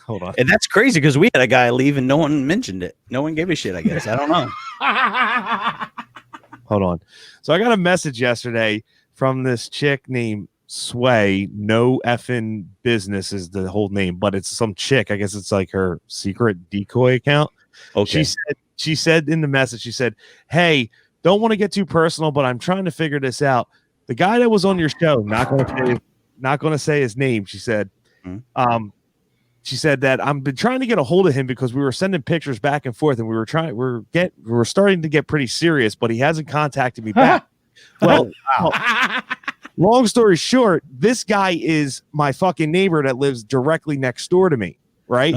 Hold on. And that's crazy because we had a guy leave and no one mentioned it. No one gave a shit, I guess. I don't know. Hold on. So I got a message yesterday from this chick named Sway. No effing business is the whole name, but it's some chick. I guess it's like her secret decoy account. Okay. She said in the message, she said, "Hey, don't want to get too personal, but I'm trying to figure this out. The guy that was on your show, not going to say his name," she said. She said that I've been trying to get a hold of him because we were sending pictures back and forth, and we were starting to get pretty serious, but he hasn't contacted me back. Well, long story short, this guy is my fucking neighbor that lives directly next door to me, right?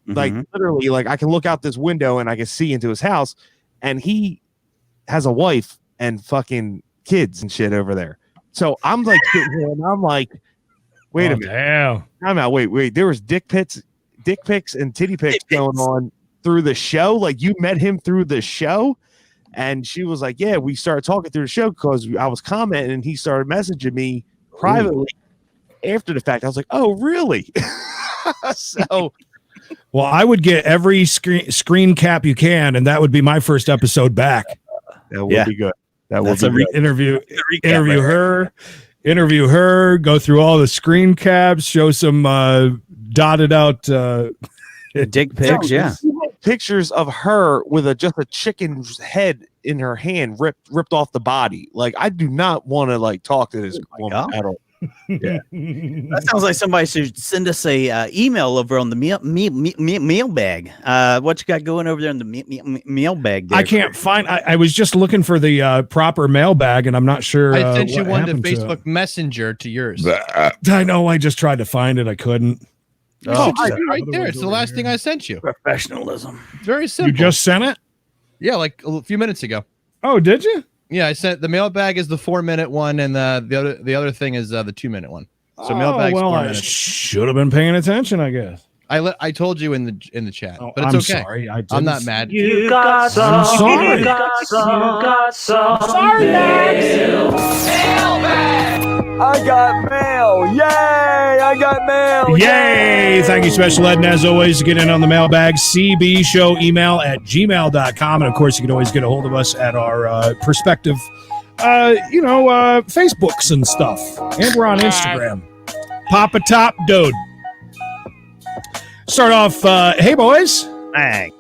Like literally, like I can look out this window and I can see into his house, and he has a wife and fucking kids and shit over there. So I'm like sitting here and I'm like, wait a minute. Damn. I'm out. Wait. There was dick pics and titty pics going on through the show. Like you met him through the show. And she was like, yeah, we started talking through the show because I was commenting and he started messaging me privately after the fact. I was like, oh, really? So, well, I would get every screen cap you can, and that would be my first episode back. That would be good. That would be good. Interview her, go through all the screen caps, show some dotted out dick pics. Yeah. Pictures of her with just a chicken's head in her hand, ripped off the body. Like I do not want to like talk to this woman at all. Yeah. That sounds like somebody should send us a email over on the mailbag. What you got going over there in the mailbag? There? I can't find. I was just looking for the proper mailbag, and I'm not sure. I sent you one to Facebook Messenger to yours. I know. I just tried to find it. I couldn't. Oh, Right there. It's the last thing I sent you. Professionalism. It's very simple. You just sent it? Yeah, like a few minutes ago. Oh, did you? Yeah, I sent the mailbag is the 4-minute one, and the other thing is the 2-minute one. So mailbag's well, 4 I minutes. should have been paying attention, I guess. I told you in the chat, Oh, but it's I'm okay. sorry. I'm not mad. You got some. I'm sorry. You got some. Sorry, I got mail. Yay! I got mail. Yay! Thank you, Special Ed. And as always, get in on the mailbag, cbshow email at gmail.com. And of course, you can always get a hold of us at our perspective, Facebooks and stuff. And we're on Instagram. Papa Top Dude. Start off, hey, boys. Hey.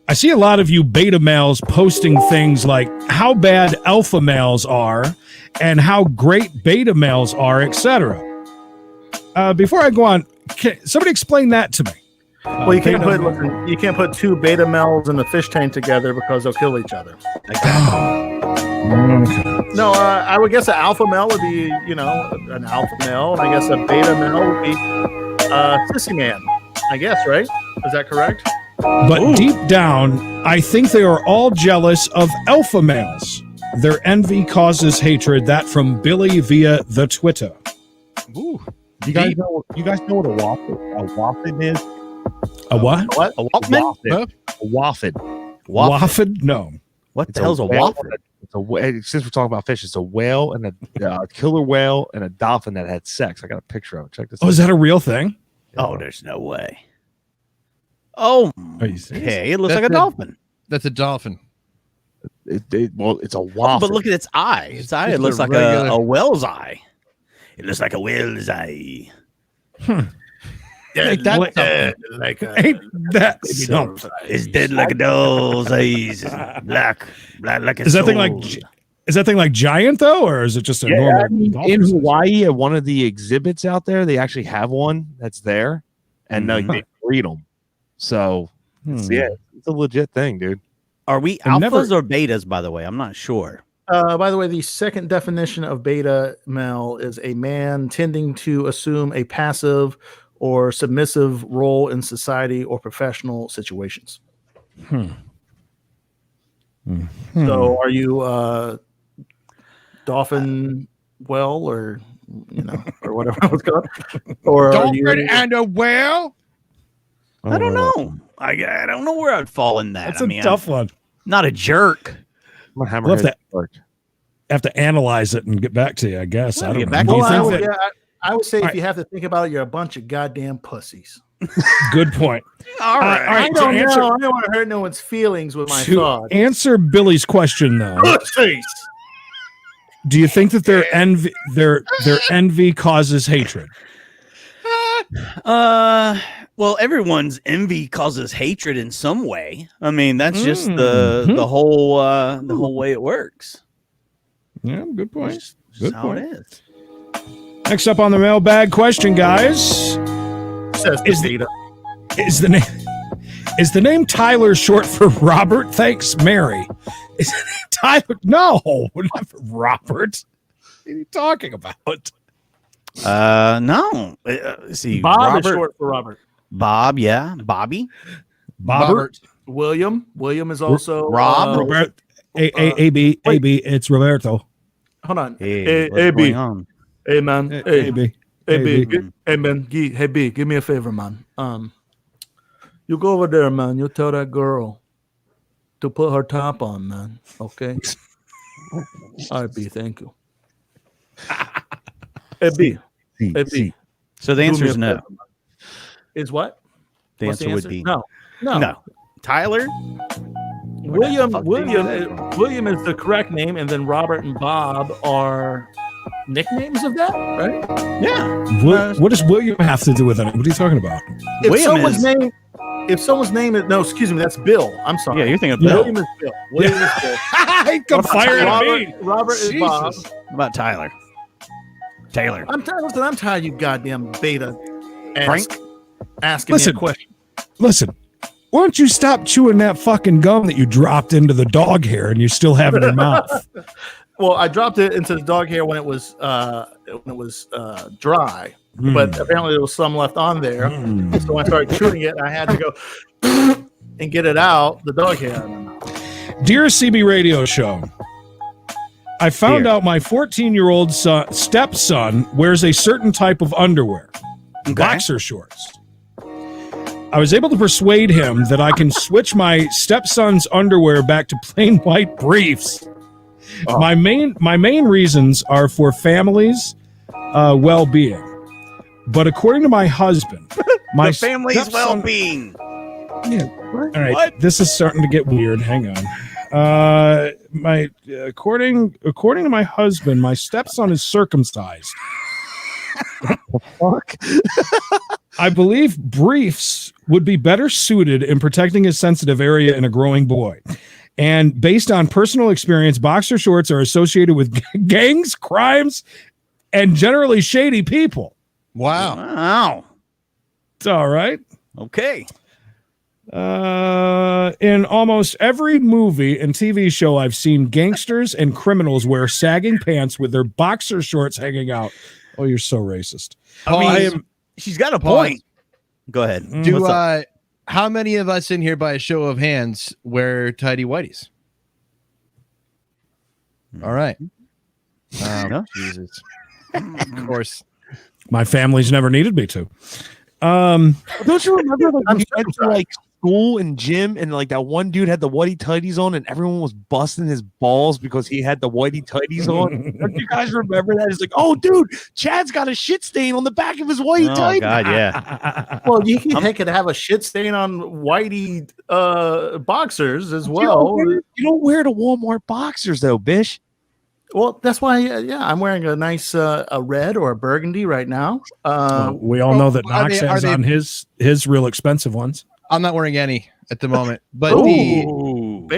I see a lot of you beta males posting things like how bad alpha males are and how great beta males are, etc. Before I go on, can somebody explain that to me? Well, you can't put two beta males in the fish tank together because they'll kill each other. No, I would guess an alpha male would be, an alpha male, and I guess a beta male would be sissy man. I guess, right? Is that correct? But deep down, I think they are all jealous of alpha males. Their envy causes hatred. That from Billy via the Twitter. Ooh. You guys know what a waffin is? A what? What? A Walkman? A waffin. Waffid? No. What the hell's a waffle? Since we're talking about fish, it's a whale and a killer whale and a dolphin that had sex. I got a picture of it. Check this out. Oh, is that a real thing? Oh, there's no way. Oh, Are you serious? okay. It looks That's like a dolphin. That's a dolphin. It's a waffle. Oh, but look at its eye. Its eye. It looks like a whale's eye. It looks like a whale's eye. Ain't that something? Ain't that something? It's dead like a doll's eyes. Black like a Is that thing soul. is that thing like giant though, or is it just a normal? In Hawaii, at one of the exhibits out there, they actually have one that's there, and they breed them. So yeah, it's a legit thing, dude. Are we I've alphas never- or betas, by the way? I'm not sure. By the way, the second definition of beta male is a man tending to assume a passive or submissive role in society or professional situations. So are you dolphin well or or whatever it was called? Or are you and a whale? I don't know. I don't know where I'd fall in that. That's a tough one. Not a jerk. I'm a We'll hammerhead. have to analyze it and get back to you, I guess. I don't get know. back Do to you you. think Well, that- I would say All if you have to think about it, you're a bunch of goddamn pussies. Good point. All right. all right, I don't to answer- know. I don't want to hurt no one's feelings with my To thoughts. answer Billy's question, though, Pussies. do you think that their envy causes hatred? Well, everyone's envy causes hatred in some way. I mean, that's just the whole way it works. Yeah, good point. That's Good how point. it is. Next up on the mailbag question, guys, Says Is the the- is the name Tyler short for Robert? Thanks, Mary. Is the name Tyler? No, not for Robert. What are you talking about? No. Let's see, Bob Robert, is short for Robert. Bob, yeah, Bobby, Bobbert? William is also Rob? Robert? A-B. It's Roberto. Hold on. Hey, what's A-B. going on? Hey man. Hey, A-B. Hey B, A-B. hey man, hey B, give me a favor, man. You go over there, man. You tell that girl to put her top on, man. Okay. All right, B. Thank you. Hey B, hey B. So the do answer me is a no. favor, man. Is what? The What's answer would be no. no. Tyler? William. fuck do you William is the correct name, and then Robert and Bob are nicknames of that, right? Yeah. What does William have to do with it? What are you talking about? If William someone's is- name, if someone's name is no, excuse me, that's Bill. I'm sorry. Yeah, you're thinking of Bill. William is Bill. William is Bill. He come firing at me. Robert is Bob. What about Tyler? Taylor. I'm tired of you goddamn beta Frank? asking Listen. me a question. Listen, why don't you stop chewing that fucking gum that you dropped into the dog hair and you still have in your mouth? Well, I dropped it into the dog hair when it was dry. but apparently there was some left on there. So when I started chewing it, I had to go and get it out. The dog hair out of my mouth. Dear CB Radio Show, I found out my 14-year-old stepson wears a certain type of underwear, boxer shorts. I was able to persuade him that I can switch my stepson's underwear back to plain white briefs. My main reasons are for family's well-being. But according to my husband, my the family's well-being. Yeah. All right, what? This is starting to get weird. Hang on. According to my husband, my stepson is circumcised. What the fuck? I believe briefs would be better suited in protecting his sensitive area in a growing boy. And based on personal experience, boxer shorts are associated with gangs, crimes, and generally shady people. Wow. It's all right. Okay. In almost every movie and TV show I've seen, gangsters and criminals wear sagging pants with their boxer shorts hanging out. Oh, you're so racist. She's got a point. Go ahead. How many of us in here, by a show of hands, wear tidy whities? All right. Jesus. Of course. My family's never needed me to. Don't you remember when you went to like school and gym and like that one dude had the whitey tighties on and everyone was busting his balls because he had the whitey tighties on? Don't you guys remember that? It's like, oh, dude, Chad's got a shit stain on the back of his whitey tighties. Oh God, yeah. Well, you can have a shit stain on whitey boxers as well. You don't wear the Walmart boxers though, Bish. Well, that's why, I'm wearing a nice a red or a burgundy right now. We all know that Knox has on his real expensive ones. I'm not wearing any at the moment, but awful.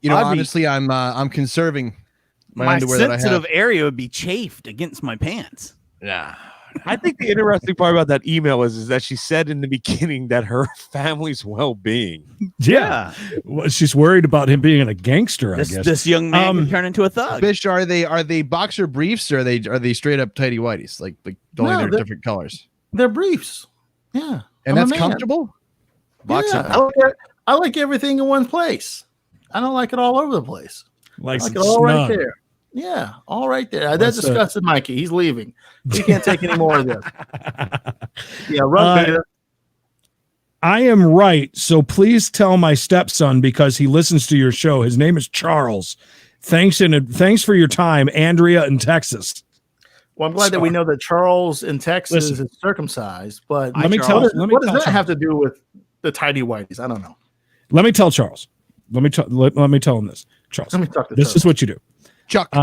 Honestly, I'm conserving my underwear that I have. sensitive area would be chafed against my pants. Yeah. I think the interesting part about that email is that she said in the beginning that her family's well-being. Yeah. Well, she's worried about him being a gangster, I guess. This young man can turn into a thug. Bish, are they boxer briefs or are they straight up tidy whities? Like only they're different colors. They're briefs. Yeah. And that's comfortable? Yeah. I like everything in one place. I don't like it all over the place. Like it all right there. Yeah, all right there. That disgusted Mikey. He's leaving. He can't take any more of this. Yeah, run. I am right. So please tell my stepson because he listens to your show. His name is Charles. Thanks for your time, Andrea in Texas. Well, I'm glad that we know that Charles in Texas is circumcised. But what does that have to do with the tidy whities? I don't know. Let me tell Charles. Let me tell him this. Charles, let me talk to this is what you do. Chuck.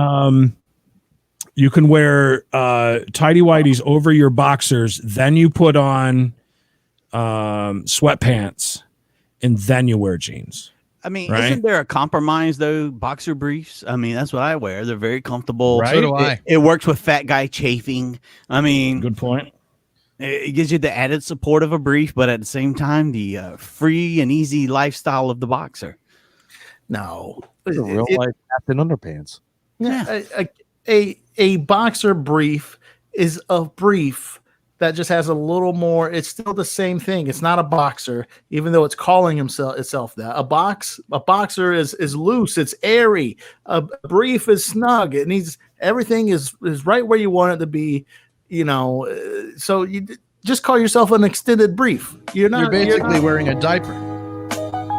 You can wear tidy whities over your boxers, then you put on sweatpants, and then you wear jeans. I mean, isn't there a compromise though? Boxer briefs. I mean, that's what I wear. They're very comfortable. Right? So do I. It works with fat guy chafing. I mean, good point. It gives you the added support of a brief, but at the same time, the free and easy lifestyle of the boxer. No, it's a real life Captain Underpants. Yeah, a boxer brief is a brief that just has a little more. It's still the same thing. It's not a boxer, even though it's calling itself that. A boxer is loose. It's airy. A brief is snug. It needs everything is right where you want it to be. So you just call yourself an extended brief. You're basically wearing a diaper.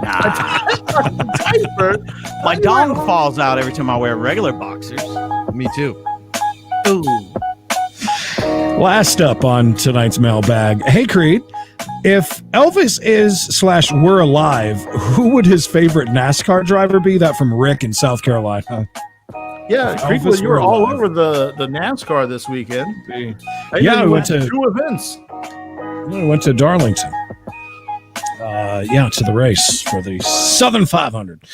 Diaper. My dong falls out every time I wear regular boxers. Me too. Ooh. Last up on tonight's mailbag. Hey, Creed, if Elvis /were alive, who would his favorite NASCAR driver be? That from Rick in South Carolina. Yeah, Creed, you were all over the NASCAR this weekend. Yeah, we went to 2 events. We went to Darlington. To the race for the Southern 500.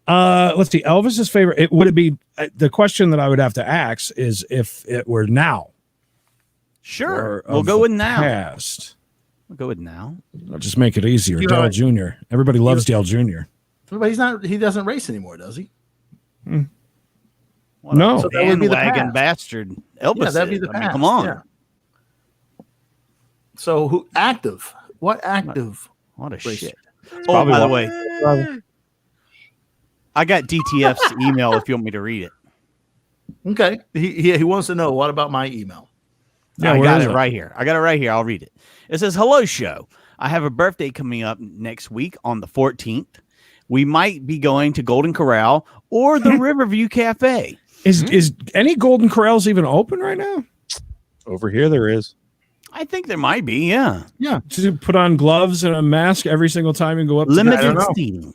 Let's see. Elvis's favorite. Would it be the question that I would have to ask is if it were now. Sure, we'll go with now. Past. We'll go with now. I'll just make it easier. Dale Jr. Everybody loves Dale Jr. But he doesn't race anymore, does he? What No. a So that would be the bandwagon past. bastard. Elvis Yeah, that'd be is. the I mean, past. come on. Yeah. So who active? What active? What a Race. shit. Oh, probably by the why- way, I got DTF's email if you want me to read it. Okay. He wants to know, what about my email? Yeah, I where got is it it? right here. I'll read it. It says, "Hello, show. I have a birthday coming up next week on the 14th. We might be going to Golden Corral or the Riverview Cafe. Is any Golden Corrals even open right now? Over here, there is. I think there might be, yeah. Yeah. To put on gloves and a mask every single time you go up. I Limited don't know. seating.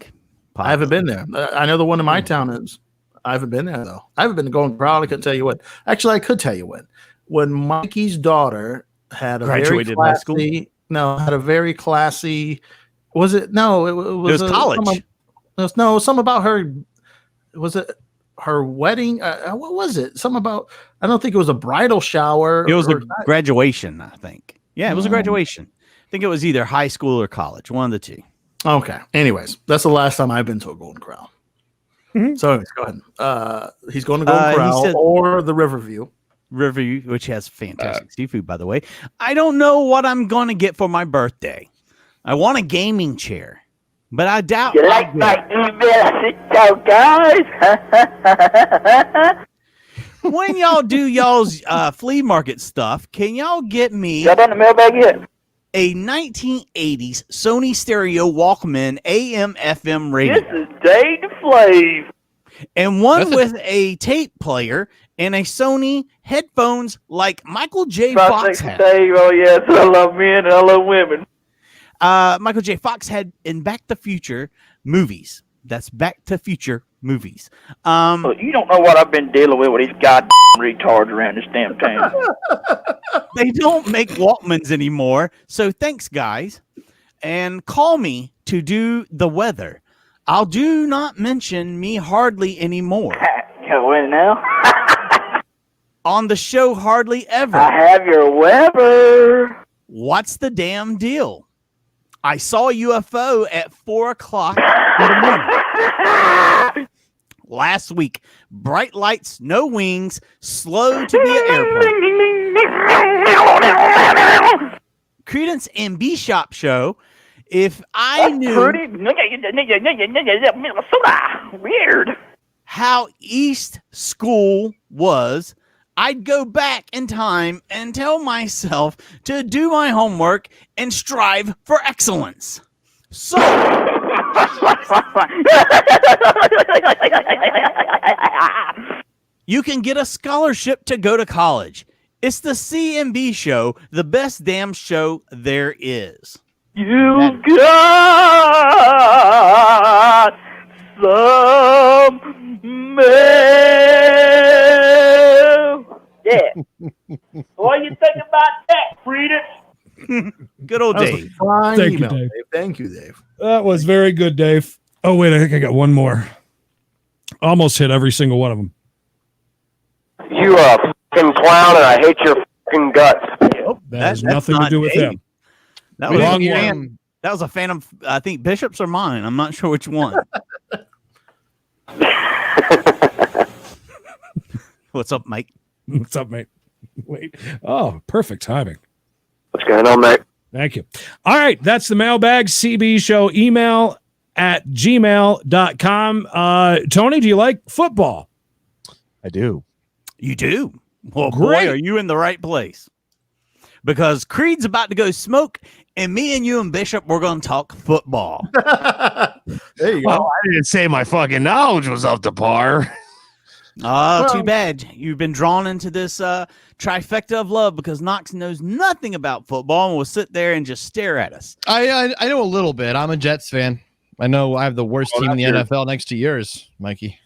I haven't been there. I know the one in my town is. I haven't been there though. I haven't been to Golden Corral. I couldn't tell you when. Actually, I could tell you when. When Mikey's daughter had a Graduated very high school? classy, had a very classy. Was it? No, it was college. Some about her. Was it her wedding? What was it? Some about. I don't think it was a bridal shower. It was a or- graduation, I think. Yeah, it was a graduation. I think it was either high school or college, one of the two. Okay. Anyways, that's the last time I've been to a Golden Corral. Mhm. So anyways, go ahead. He's going to Golden He Corral said- or the Riverview. Riverview, which has fantastic seafood, by the way. I don't know what I'm going to get for my birthday. I want a gaming chair, but I doubt. You I'll like get my email, sit guys? it. When y'all do y'all's flea market stuff, can y'all get me Y'all done the mailbag yet? a 1980s Sony stereo Walkman AM FM radio This is Dave Flav. and one with a tape player and a Sony headphones like Michael J. Fox had? Dave, oh yes, I love men and I love women. Michael J. Fox had in Back to Future movies. That's Back to Future movies. Look, you don't know what I've been dealing with these goddamn retards around this damn town. They don't make Walkmans anymore. So thanks, guys. And call me to do the weather. I'll do not mention me hardly anymore. Go in now. On the show hardly ever. I have your Weber. What's the damn deal? I saw a UFO at 4 o'clock in the morning. Last week, bright lights, no wings, slow to be an airplane. Creedence and B Shop show. If I knew Minnesota. Weird. how East School was, I'd go back in time and tell myself to do my homework and strive for excellence. So, you can get a scholarship to go to college. It's the CMB show, the best damn show there is. You got some mail. Yeah. What do you think about that, Creedence? Good old That was a Dave. fine Thank you, email, Dave. Thank you, Dave. That was very good, Dave. Oh, wait, I think I got one more. Almost hit every single one of them. You a fucking clown, and I hate your fucking guts. Oh, That has that's nothing to not do with Dave. him. That was, Wrong a one. fan, that was a fan of, I think, Bishop's or mine. I'm not sure which one. What's up, Mike? What's up, mate? Wait. Oh, perfect timing. What's going on, mate? Thank you. All right. That's the mailbag CB show email at gmail.com. Tony, do you like football? I do. You do? Well, Great. boy, are you in the right place. Because Creed's about to go smoke, and me and you and Bishop, we're going to talk football. There you go. Well, I didn't say my fucking knowledge was up to par. Too bad. You've been drawn into this trifecta of love because Knox knows nothing about football and will sit there and just stare at us. I know a little bit. I'm a Jets fan. I know I have the worst team in the NFL next to yours, Mikey.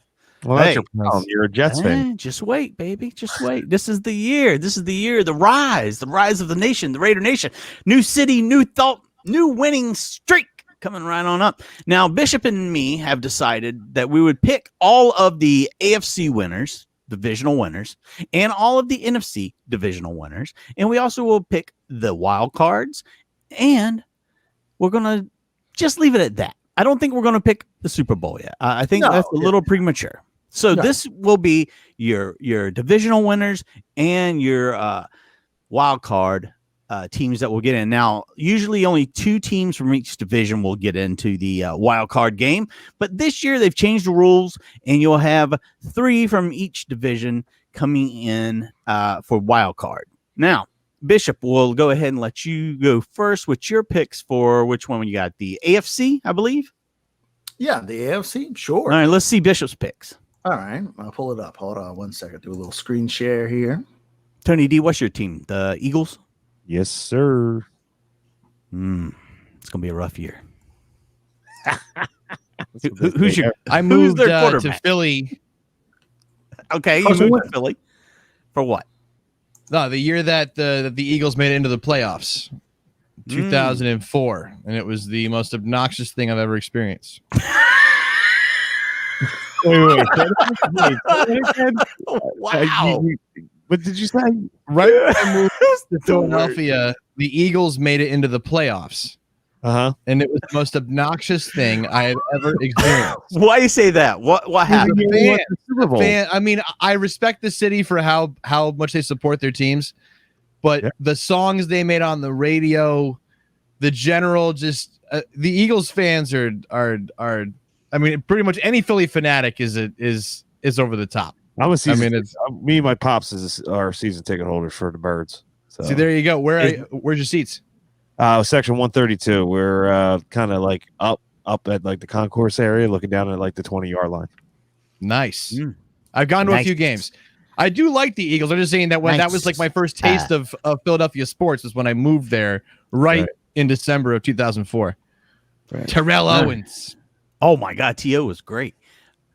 Well, that's Hey. your problem. You're a Jets fan. Just wait, baby. Just wait. This is the year. This is the year. The rise of the nation, the Raider Nation. New city, new thought, new winning streak coming right on up. Now, Bishop and me have decided that we would pick all of the AFC winners, divisional winners, and all of the NFC divisional winners. And we also will pick the wild cards. And we're going to just leave it at that. I don't think we're going to pick the Super Bowl yet. I think No, that's a little premature. So this will be your divisional winners and your wild card teams that will get in. Now, usually only 2 teams from each division will get into the wild card game, but this year they've changed the rules, and you'll have 3 from each division coming in for wild card. Now, Bishop, we'll go ahead and let you go first with your picks for which one you got. The AFC, I believe. Yeah, the AFC. Sure. All right, let's see Bishop's picks. All right, I'll pull it up. Hold on 1 second. Do a little screen share here. Tony D, what's your team? The Eagles? Yes, sir. It's gonna be a rough year. Who's your? I moved their to quarterback? Philly. Okay, you moved to Philly for what? No, the year that the Eagles made it into the playoffs, 2004, and it was the most obnoxious thing I've ever experienced. Wait. Wow. What did you say? Right when I moved to Philadelphia, the Eagles made it into the playoffs. And it was the most obnoxious thing I have ever experienced. Why you say that? What happened? I mean, I respect the city for how much they support their teams, but the songs they made on the radio, the general the Eagles fans are I mean, pretty much any Philly fanatic is over the top. It's me and my pops are season ticket holders for the Birds. So see, there you go. Where's your seats? Section 132. We're kind of like up at like the concourse area, looking down at like the 20-yard line. Nice. I've gone to a few games. I do like the Eagles. I'm just saying that that was like my first taste of Philadelphia sports was when I moved there in December of 2004. Right. Terrell Owens. Oh my God, T.O. was great.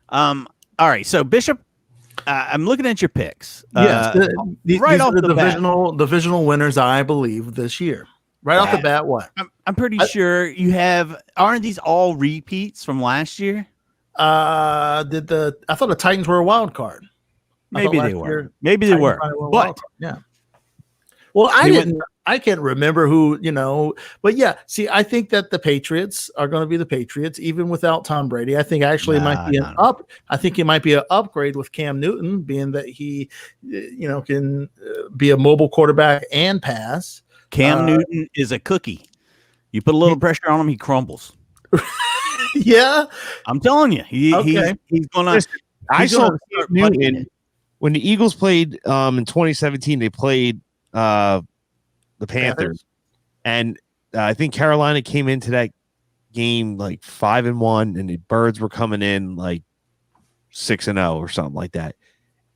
All right, so Bishop, I'm looking at your picks. Yes, these off are the divisional winners, I believe, this year. Right off the bat, what? I'm pretty sure you have. Aren't these all repeats from last year? I thought the Titans were a wild card. Maybe they were. Maybe they were. But yeah. Well, I can't remember who, but yeah, see, I think that the Patriots are going to be the Patriots even without Tom Brady. I think actually it might be I think it might be an upgrade with Cam Newton, being that he, can be a mobile quarterback and pass. Cam Newton is a cookie. You put a little pressure on him, he crumbles. Yeah, I'm telling you, he's gonna. I saw Cam Newton when the Eagles played in 2017. They played the Panthers, and I think Carolina came into that game like 5-1, and the Birds were coming in like 6-0 or something like that.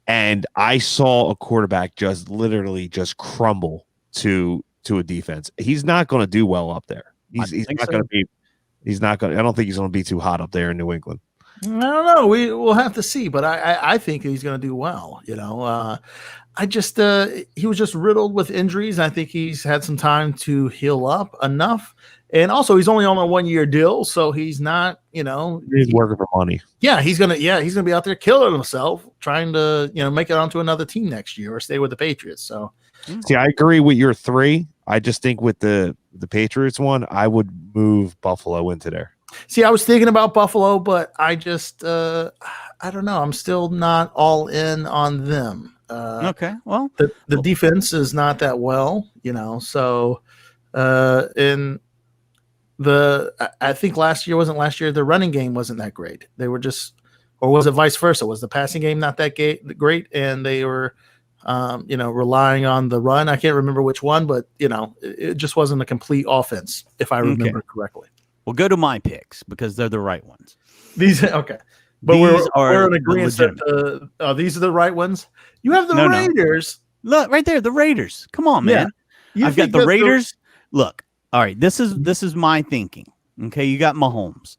And I saw a quarterback just literally just crumble to a defense. He's not going to do well up there. He's not going to be. He's not going. I don't think he's going to be too hot up there in New England. I don't know. We'll have to see, but I think he's going to do well. I just he was just riddled with injuries. I think he's had some time to heal up enough, and also he's only on a 1-year deal, so he's not. He's working for money. Yeah, he's gonna be out there killing himself, trying to make it onto another team next year or stay with the Patriots. So, see, I agree with your 3. I just think with the Patriots one, I would move Buffalo into there. See, I was thinking about Buffalo, but I just I don't know. I'm still not all in on them. Okay, well, the defense is not that well, So, in I think last year the running game wasn't that great. They were just, or was it vice versa? Was the passing game not that great, and they were, relying on the run? I can't remember which one, but it just wasn't a complete offense, if I remember correctly. We'll go to my picks because they're the right ones. Okay. But we're in agreement that these are the right ones. You have the Raiders. Look right there, the Raiders. Come on, man. Yeah. I've got the Raiders. Look, all right. This is my thinking. Okay, you got Mahomes.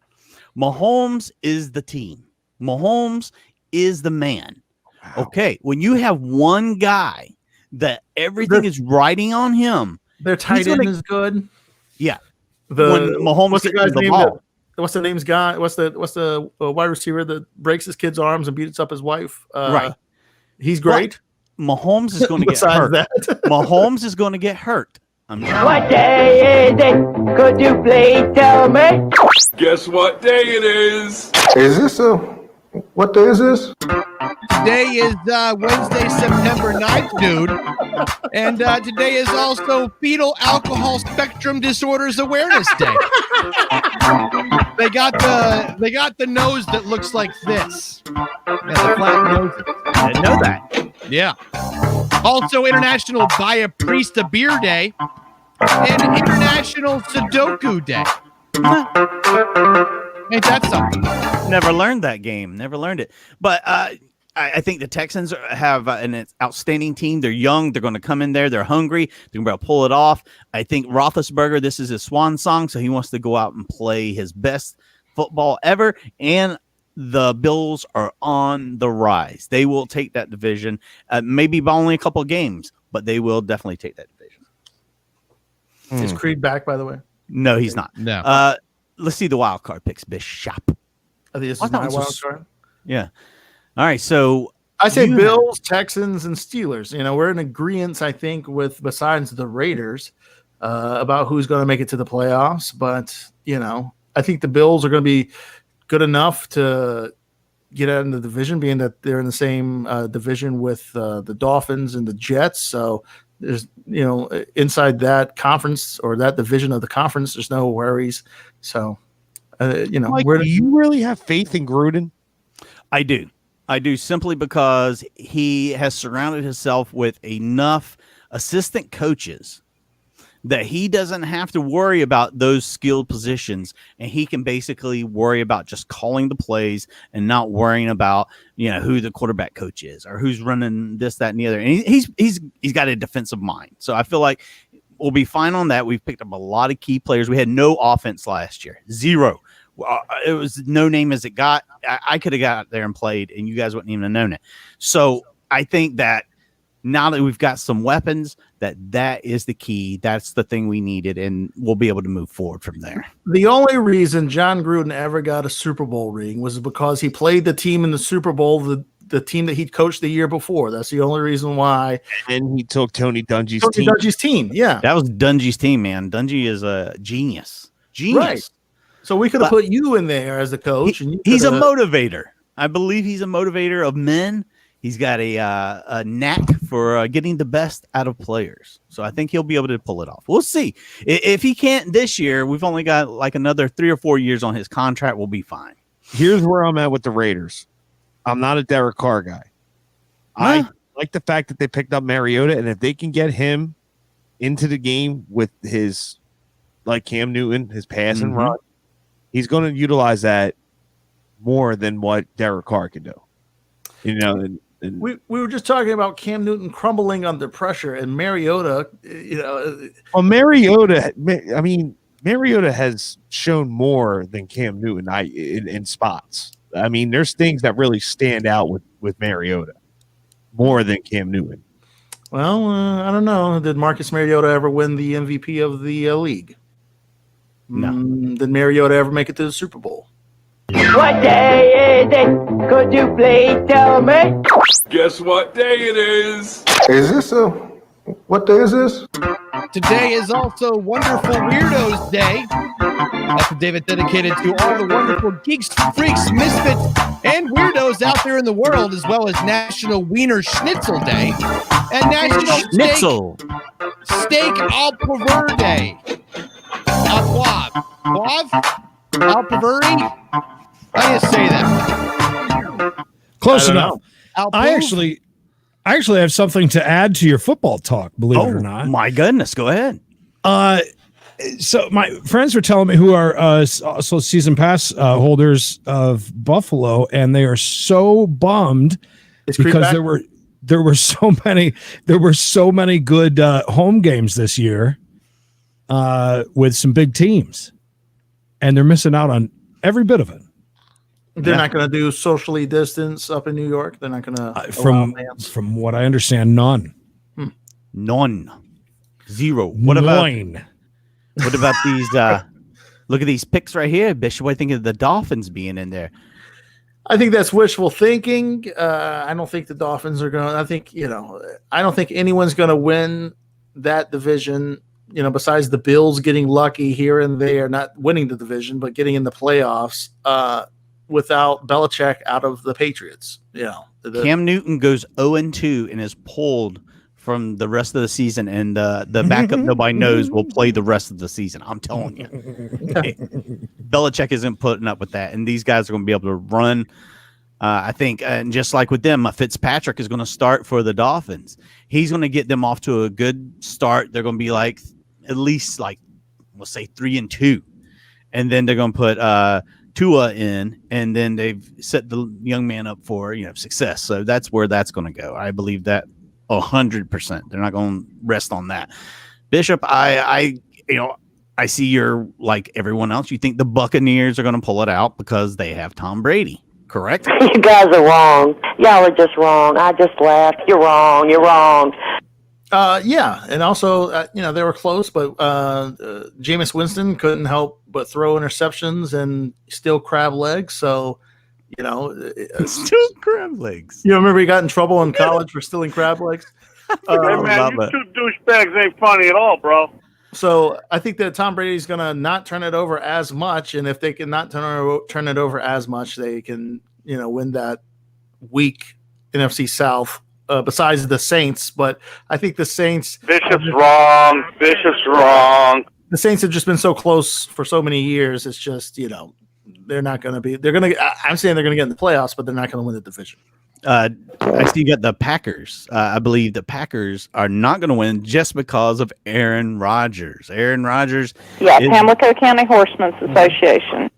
Mahomes is the team. Mahomes is the man. Wow. Okay, when you have one guy that everything is riding on him, their tight end is good. Yeah. When Mahomes gets the ball. What's the name's guy? What's the wide receiver that breaks his kid's arms and beats up his wife? Right. He's great. Well, Mahomes is going to get hurt. Mahomes is going to get hurt. What day is it? Could you please tell me? Guess what day it is? Is this a What day is this? Today is Wednesday, September 9th, dude. And today is also Fetal Alcohol Spectrum Disorders Awareness Day. They got the nose that looks like this. Yeah, the flat nose. I didn't know that. Yeah. Also International Buy a Priest a Beer Day and International Sudoku Day. Ain't that something? Never learned that game. Never learned it. But I think the Texans have an outstanding team. They're young. They're going to come in there. They're hungry. They're going to be able to pull it off. I think Roethlisberger, this is his swan song, so he wants to go out and play his best football ever. And the Bills are on the rise. They will take that division, maybe by only a couple of games, but they will definitely take that division. Is Creed back, by the way? No, he's not. No. Let's see the wild card picks, Bishop. I think this is my wild card. Yeah. All right. So I say Bills, Texans, and Steelers. We're in agreement, I think, with besides the Raiders about who's going to make it to the playoffs. But, I think the Bills are going to be good enough to get out in the division, being that they're in the same division with the Dolphins and the Jets. So there's, inside that conference or that division of the conference, there's no worries. So, Mike, do you really have faith in Gruden? I do simply because he has surrounded himself with enough assistant coaches that he doesn't have to worry about those skilled positions, and he can basically worry about just calling the plays and not worrying about who the quarterback coach is or who's running this, that, and the other. And he's got a defensive mind, so I feel like we'll be fine on that. We've picked up a lot of key players. We had no offense last year, zero. It was no name as it got. I could have got there and played, and you guys wouldn't even have known it. So I think that now that we've got some weapons, that is the key. That's the thing we needed, and we'll be able to move forward from there. The only reason John Gruden ever got a Super Bowl ring was because he played the team in the Super Bowl, the team that he'd coached the year before. That's the only reason why. And he took Tony Dungy's team. Yeah. That was Dungy's team, man. Dungy is a genius. Right. So we could have put you in there as a coach. He's a motivator. I believe he's a motivator of men. He's got a knack for getting the best out of players. So I think he'll be able to pull it off. We'll see. If he can't this year, we've only got like another 3 or 4 years on his contract. We'll be fine. Here's where I'm at with the Raiders. I'm not a Derek Carr guy. I like the fact that they picked up Mariota, and if they can get him into the game with his, like Cam Newton, his pass and run, he's going to utilize that more than what Derek Carr can do. We were just talking about Cam Newton crumbling under pressure, and Mariota, Well, Mariota has shown more than Cam Newton in spots. I mean, there's things that really stand out with Mariota more than Cam Newton. Well, I don't know. Did Marcus Mariota ever win the MVP of the league? No. Did Mariota ever make it to the Super Bowl? What day is it? Could you please tell me? Guess what day it is? What day is this? Today is also Wonderful Weirdos Day. That's a day that's dedicated to all the wonderful geeks, freaks, misfits, and weirdos out there in the world, as well as National Wiener Schnitzel Day and National Steak au Poivre Day. Au Poivre? How do you say that? Close enough. I actually have something to add to your football talk, believe it or not. My goodness, go ahead. So my friends were telling me who are also season pass holders of Buffalo, and they are so bummed because there were so many good home games this year with some big teams, and they're missing out on every bit of it. They're not going to do socially distance up in New York. They're not going to. From what I understand, none. None. Zero. What about these? Look at these picks right here, Bishop. What do you think of the Dolphins being in there? I think that's wishful thinking. I don't think the Dolphins are going to. I don't think anyone's going to win that division. Besides the Bills getting lucky here and there, not winning the division, but getting in the playoffs. without Belichick out of the Patriots. Cam Newton goes 0-2 and is pulled from the rest of the season, and the backup nobody knows will play the rest of the season. I'm telling you, Belichick isn't putting up with that, and these guys are going to be able to run. I think, and just like with them, Fitzpatrick is going to start for the Dolphins. He's going to get them off to a good start. They're going to be like at least like we'll say 3-2, and then they're going to put Tua in, and then they've set the young man up for success. So that's where that's going to go. I believe that 100%. They're not going to rest on that. Bishop, I see you're like everyone else. You think the Buccaneers are going to pull it out because they have Tom Brady, correct? You guys are wrong. Y'all are just wrong. I just laughed. You're wrong. You're wrong. Yeah, and also, they were close, but Jameis Winston couldn't help but throw interceptions and steal crab legs. So, steal crab legs. You remember he got in trouble in college for stealing crab legs? Hey, man, you two douchebags ain't funny at all, bro. So I think that Tom Brady's going to not turn it over as much, and if they can not turn it over as much, they can, win that weak NFC South. Besides the Saints, but I think the Saints. Bishop's wrong. Bishop's wrong. The Saints have just been so close for so many years. It's just they're not going to be. They're going to. I'm saying they're going to get in the playoffs, but they're not going to win the division. I see you got the Packers. I believe the Packers are not going to win just because of Aaron Rodgers. Aaron Rodgers. Yeah, Pamlico County Horsemen's Association.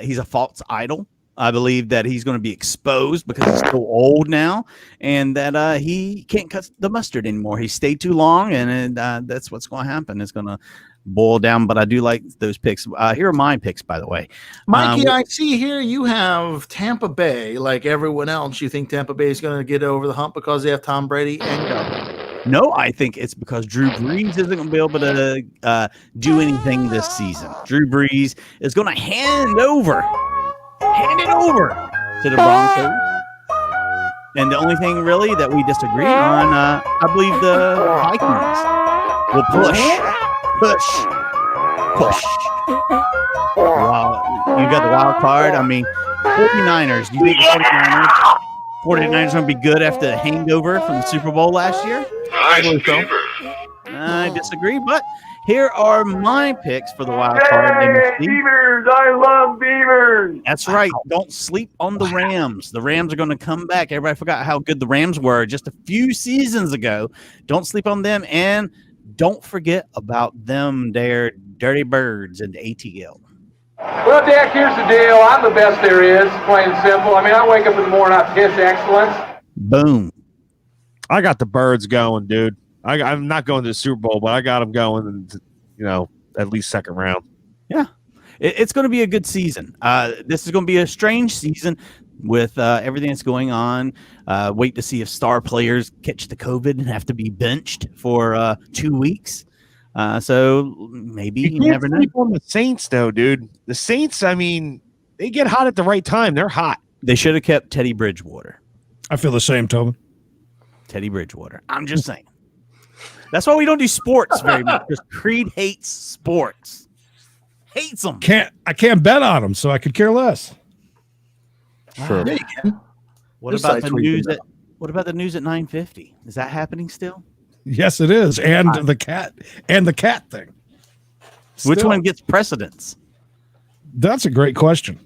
He's a false idol. I believe that he's going to be exposed because he's so old now, and that he can't cut the mustard anymore. He stayed too long, and that's what's going to happen. It's going to boil down. But I do like those picks. Here are my picks, by the way. Mikey, I see here you have Tampa Bay. Like everyone else, you think Tampa Bay is going to get over the hump because they have Tom Brady and go? No, I think it's because Drew Brees isn't going to be able to do anything this season. Drew Brees is going to hand it over to the Broncos. And the only thing really that we disagree on, I believe the Vikings will push. Wow, you got the wild card. I mean, 49ers. Do you think the 49ers are going to be good after the hangover from the Super Bowl last year? I disagree, but here are my picks for the wild card. Beavers! I love Beavers! That's right. Don't sleep on the Rams. The Rams are going to come back. Everybody forgot how good the Rams were just a few seasons ago. Don't sleep on them, and don't forget about them, their dirty birds in the ATL. Well, Dak, here's the deal. I'm the best there is, plain and simple. I mean, I wake up in the morning, I piss excellence. Boom. I got the birds going, dude. I'm not going to the Super Bowl, but I got them going, at least second round. Yeah, it's going to be a good season. This is going to be a strange season with everything that's going on. Wait to see if star players catch the COVID and have to be benched for 2 weeks. So maybe you never know. On the Saints, though, dude. The Saints, I mean, they get hot at the right time. They're hot. They should have kept Teddy Bridgewater. I feel the same, Tobin. Teddy Bridgewater. I'm just saying. That's why we don't do sports very much, because Creed hates sports. Hates them. I can't bet on them, so I could care less. Sure. Yeah, you can. What about the news at 9:50? Is that happening still? Yes, it is. And the cat thing. Which Still. one gets precedence? That's a great question.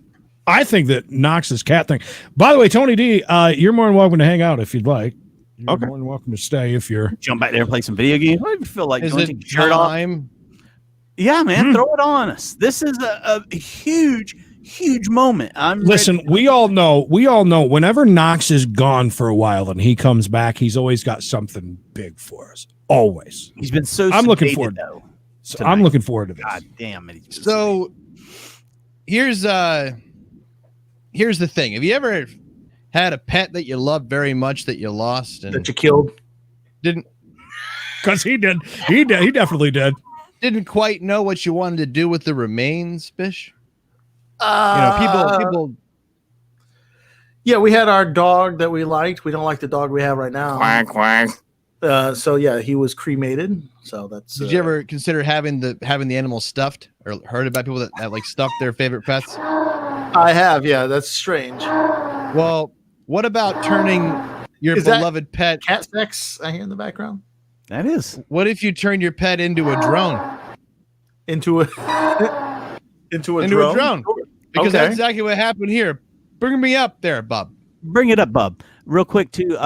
I think that Knox's cat thing. By the way, Tony D, you're more than welcome to hang out if you'd like. You're more than welcome to stay if you're jump back there and play some video games. I don't even feel like Is going it to take your shirt off. time? Yeah, man, throw it on us. This is a huge moment. Listen, we all know whenever Knox is gone for a while and he comes back, he's always got something big for us. Always. He's been so I'm looking sedated, forward though. So I'm looking forward to this. God damn it. So here's the thing. Have you ever had a pet that you loved very much that you lost and that you killed? Didn't? Because he did. He definitely did. Didn't quite know what you wanted to do with the remains, Bish? People. Yeah, we had our dog that we liked. We don't like the dog we have right now. Quack, quack. So yeah, he was cremated. So that's. Did you ever consider having the animal stuffed, or heard about people that like stuffed their favorite pets? I have. Yeah, that's strange. Well, what about turning your Is that beloved pet? Cat sex I hear in the background. That is. What if you turn your pet into a drone? Into a drone? Because Okay. that's exactly what happened here. Bring me up there, Bub. Bring it up, Bub. Real quick, too. You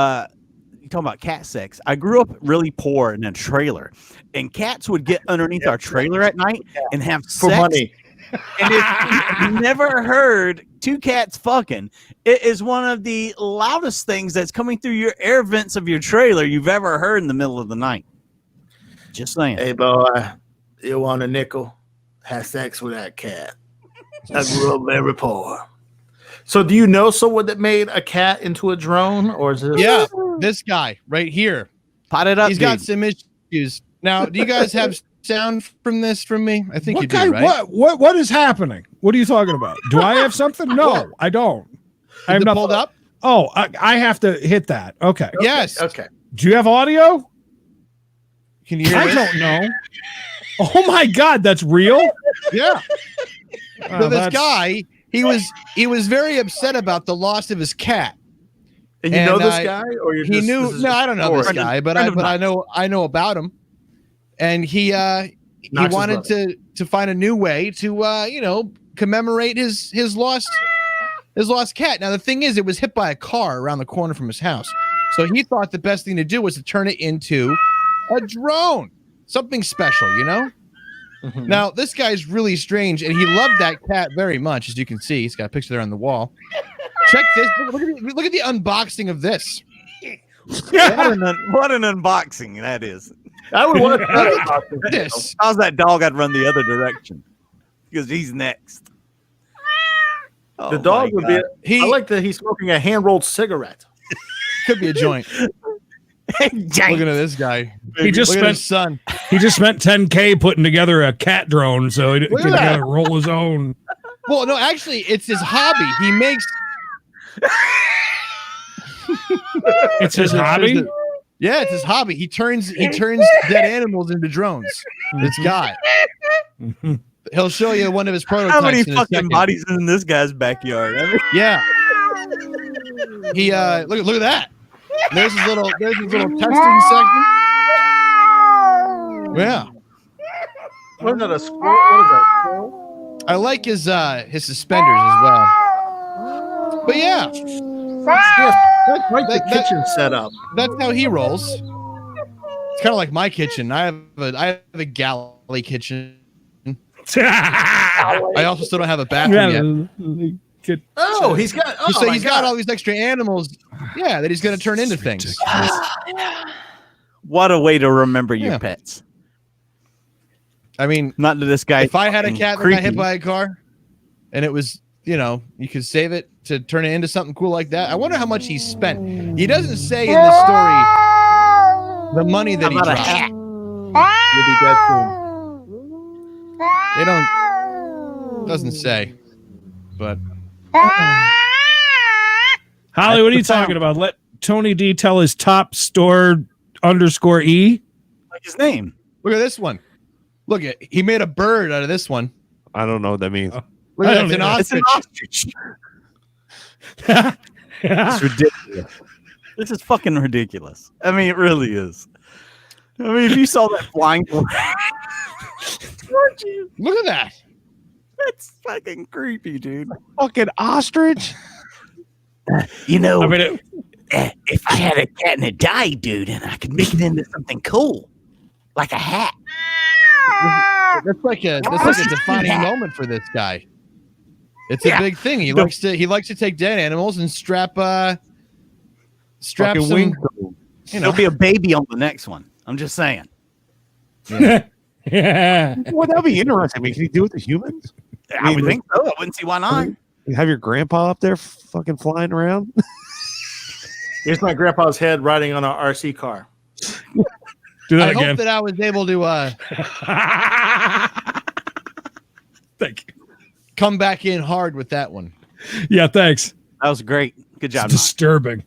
talking about cat sex? I grew up really poor in a trailer, and cats would get underneath our trailer at night and have For sex. money. And if you've never heard two cats fucking, it is one of the loudest things that's coming through your air vents of your trailer you've ever heard in the middle of the night. Just saying. Hey, boy, you want a nickel? Have sex with that cat. I grew up very poor. So, do you know someone that made a cat into a drone, or is this? Yeah, this guy right here. Pot it up. He's got some issues. Now, do you guys have sound from this from me? I think What you guy? do, right? What is happening? What are you talking about? Do I have something? No, I don't. I have Is it not pulled up? Oh, I have to hit that. Okay. Yes. Okay. Do you have audio? Can you hear I this? don't know. Oh my God, that's real. Yeah. Oh, So this that's- guy, he was very upset about the loss of his cat. And you know And, this uh, guy, or you're He just, knew. this is No, I don't know this story? guy, but friend of I know about him. And he Knox's wanted to find a new way to commemorate his lost cat. Now the thing is, it was hit by a car around the corner from his house, so he thought the best thing to do was to turn it into a drone, something special, you know. Mhm. Now this guy's really strange, and he loved that cat very much, as you can see. He's got a picture there on the wall. Check this. Look at the unboxing of this. What an unboxing that is. I would want This. How's that dog? I'd run the other direction because he's next. the dog would be. He I like that he's smoking a hand rolled cigarette. could be a joint. Looking at this guy. He just Look at spent his son. he just spent $10K putting together a cat drone so he Look could at that. roll his own. Well, no, actually, it's his hobby. He makes. It's his hobby. Yeah, it's his hobby. He turns dead animals into drones. This guy. He'll show you one of his prototypes. How many in a fucking second. bodies in this guy's backyard? I mean, Yeah. He look at that. There's his little testing section. Yeah. What is that? A squirrel? What is that? Squirrel? I like his suspenders as well. But yeah, That's like the kitchen setup. that's how he rolls. It's kind of like my kitchen. I have a galley kitchen. I also still don't have a bathroom yet. Oh, he's got. Oh, So my he's got God. all these extra animals, yeah, that he's going to turn into things. what a way to remember your Yeah. pets. I mean, Not to this guy. if I had a fucking cat that got hit creepy. by a car, and it was, you could save it to turn it into something cool like that. I wonder how much he spent. He doesn't say in the story the money that he How about a dropped. hat? You'll be dead soon. They don't. Doesn't say, but Holly, what are you talking about? Let Tony D tell his top store _E. Like his name. look at this one. Look at he made a bird out of this one. I don't know what that means. Look I at don't that, it's an either. ostrich. It's an ostrich. It's ridiculous. This is fucking ridiculous. I mean, it really is. I mean, if you saw that flying, weren't you? Look at that. That's fucking creepy, dude. Fucking ostrich. You know, I mean, if I had a cat and it died, dude, and I could make it into something cool, like a hat. That's like a defining moment for this guy. It's a big thing. He likes to take dead animals and strap Fucking some, wing. There'll be a baby on the next one. I'm just saying. yeah. Well, that'd be interesting. I mean, can you do it to humans? I would think so. I wouldn't see why not. You have your grandpa up there fucking flying around? Here's my grandpa's head riding on an RC car. Do that I again. hope that I was able to Thank you. come back in hard with that one. Yeah, thanks. That was great. Good job. It's disturbing.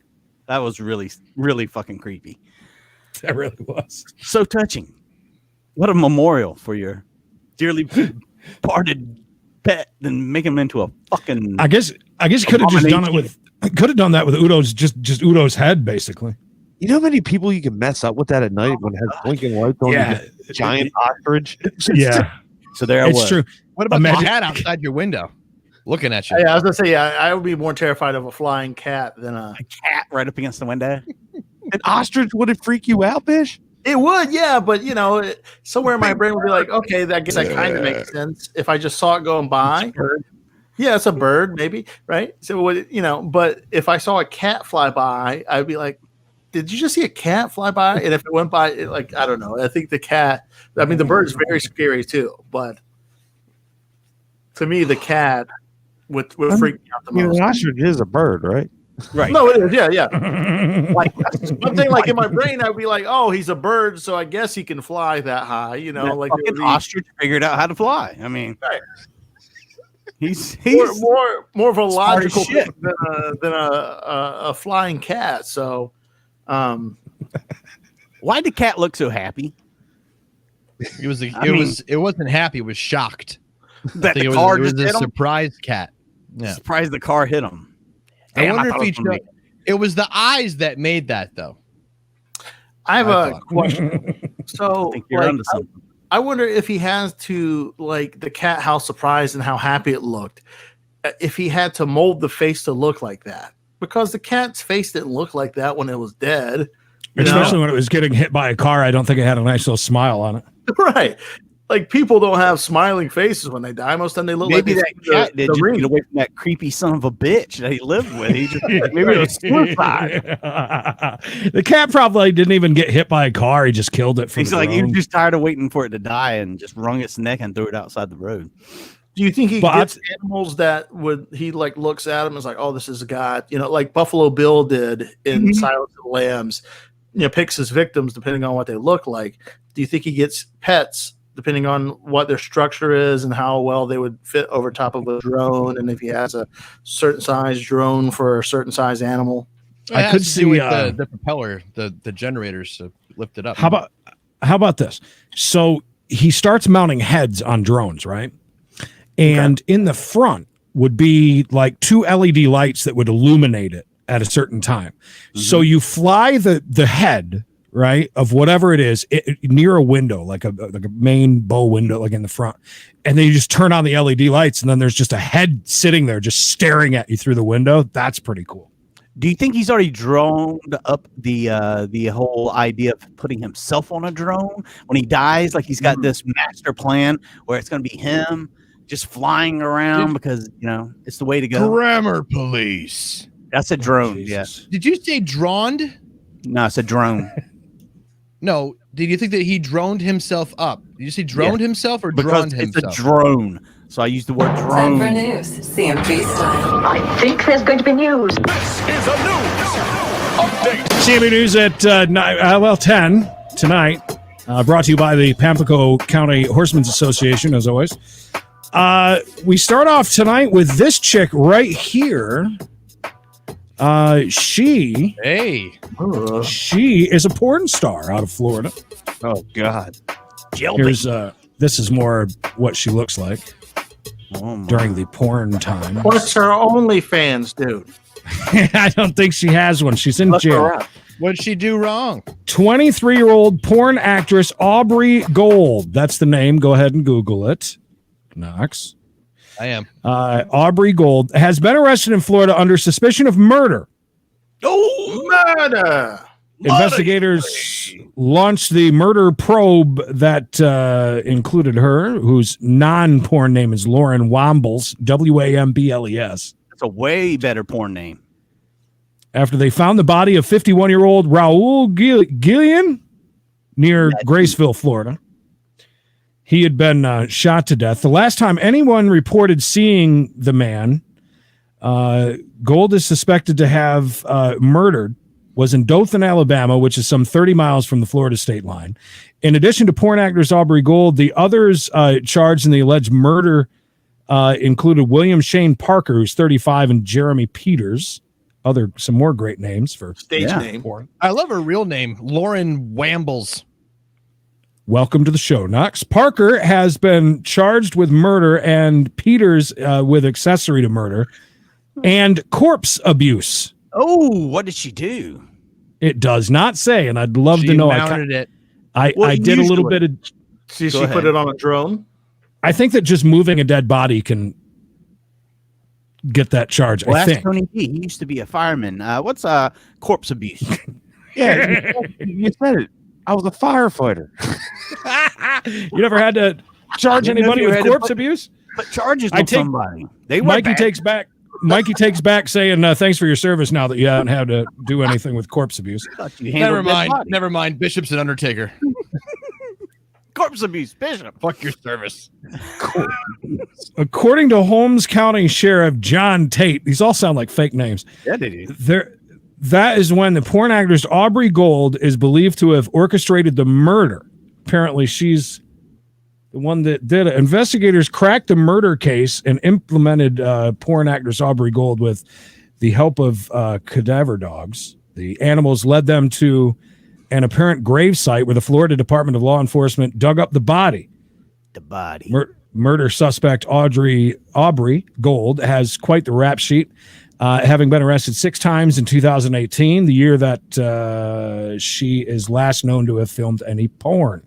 That was really, really fucking creepy. That really was. So touching. What a memorial for your dearly parted pet than make him into a fucking. I guess he could have just done it with. Could have done that with Udo's just Udo's head, basically. You know how many people you can mess up with that at night when it has blinking lights on? Yeah. Giant ostrich. Yeah. So there It's true. What about Imagine- the cat outside your window, looking at you? Yeah, I was gonna say, yeah, I would be more terrified of a flying cat than a cat right up against the window. An ostrich would it freak you out, Bish? It would, yeah, but somewhere in my brain would be like, okay, I guess that kind of makes sense if I just saw it going by. Yeah, it's a bird, maybe, right? So but if I saw a cat fly by, I'd be like, did you just see a cat fly by? And if it went by, I don't know. I think the cat. I mean, the bird is very scary too, but to me, the cat would freak me out the most. An ostrich is a bird, right? Right. No, it is. Yeah. Like one thing, like in my brain, I'd be like, "Oh, he's a bird, so I guess he can fly that high." Like it would be, ostrich figured out how to fly. I mean, right. he's more of a smart as logical shit. thing than a flying cat. So, why did the cat look so happy? It wasn't happy. It was shocked. That it the car was just a hit him? surprise cat. Yeah. Surprised the car hit him. I Damn, wonder thought if it was gonna it was the eyes that made that though. I have a question. So, think you're onto something. I wonder if he has to the cat, how surprised and how happy it looked. If he had to mold the face to look like that, because the cat's face didn't look like that when it was dead. Especially when it was getting hit by a car, I don't think it had a nice little smile on it. Right. Like people don't have smiling faces when they die. Most of the time they look Maybe like that cat did just get away from that creepy son of a bitch that he lived with. He just maybe it was suicide. The cat probably didn't even get hit by a car. He just killed it. He's like, he was just tired of waiting for it to die and just wrung its neck and threw it outside the road. Do you think he gets animals that he looks at them and is like, oh, this is a god, like Buffalo Bill did in Silence of the Lambs, picks his victims depending on what they look like. Do you think he gets pets depending on what their structure is and how well they would fit over top of a drone, and if he has a certain size drone for a certain size animal? I could see with the propeller, the generators to lift it up. How about this? So he starts mounting heads on drones, right? And in the front would be like 2 LED lights that would illuminate it at a certain time. Mm-hmm. So you fly the head, right, of whatever it is near a window, like a main bow window, like in the front, and then you just turn on the LED lights, and then there's just a head sitting there just staring at you through the window. That's pretty cool. Do you think he's already droned up the whole idea of putting himself on a drone when he dies? Like he's got this master plan where it's going to be him just flying around because it's the way to go. Grammar police. That's a drone. Yeah. Did you say droned? No, it's a drone. No. Did you think that he droned himself up? Did you say droned himself or droned himself? It's a drone. So I used the word drone. Time for news, CMG style. I think there's going to be news. This is a news update. CME News at 10 tonight. Brought to you by the Pamplico County Horsemen's Association, as always. We start off tonight with this chick right here. She is a porn star out of Florida. Oh God. Here's this is more what she looks like during the porn time. What's her OnlyFans, dude? I don't think she has one. She's in jail. What'd she do wrong? 23-year-old porn actress Aubrey Gold. That's the name. Go ahead and Google it. KNOX. I am. Aubrey Gold has been arrested in Florida under suspicion of murder. Oh, murder! Investigators launched the murder probe that included her, whose non-porn name is Lauren Wambles, Wambles. That's a way better porn name. After they found the body of 51-year-old Raul Gillian near Graceville, Florida. He had been shot to death. The last time anyone reported seeing the man, Gold is suspected to have murdered, was in Dothan, Alabama, which is some 30 miles from the Florida state line. In addition to porn actress Aubrey Gold, the others charged in the alleged murder included William Shane Parker, who's 35, and Jeremy Peters. Some more great names for stage name. Porn. I love her real name, Lauren Wambles. welcome to the show, Knox. Parker has been charged with murder and Peters with accessory to murder and corpse abuse. Oh, what did she do? It does not say, and I'd love to know. I did a little bit of. She put it on a drone. I think that just moving a dead body can get that charge. Well, I that's think. Tony D. He used to be a fireman. What's corpse abuse? Yeah, you said it. I was a firefighter. You never had to charge anybody with corpse abuse? But charges on somebody. Mikey takes back saying thanks for your service now that you haven't had to do anything with corpse abuse. Never mind. Bishop's an undertaker. Corpse abuse, Bishop. Fuck your service. According to Holmes County Sheriff John Tate, these all sound like fake names. Yeah, they do. That is when the porn actress Aubrey Gold is believed to have orchestrated the murder. Apparently, she's the one that did it. Investigators cracked the murder case and implemented porn actress Aubrey Gold with the help of cadaver dogs. The animals led them to an apparent grave site where the Florida Department of Law Enforcement dug up the body. Murder suspect Aubrey Gold has quite the rap sheet, having been arrested 6 times in 2018, the year that she is last known to have filmed any porn.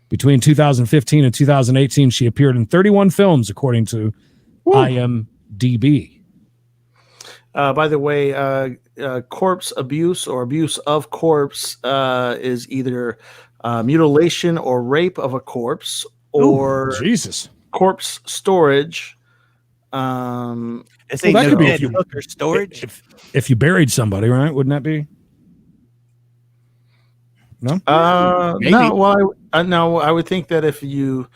Between 2015 and 2018, she appeared in 31 films, according to IMDb. By the way, corpse abuse or abuse of corpse is either mutilation or rape of a corpse or corpse storage. That could be storage. If you buried somebody, right? Wouldn't that be? No. No. Well, I would think that if you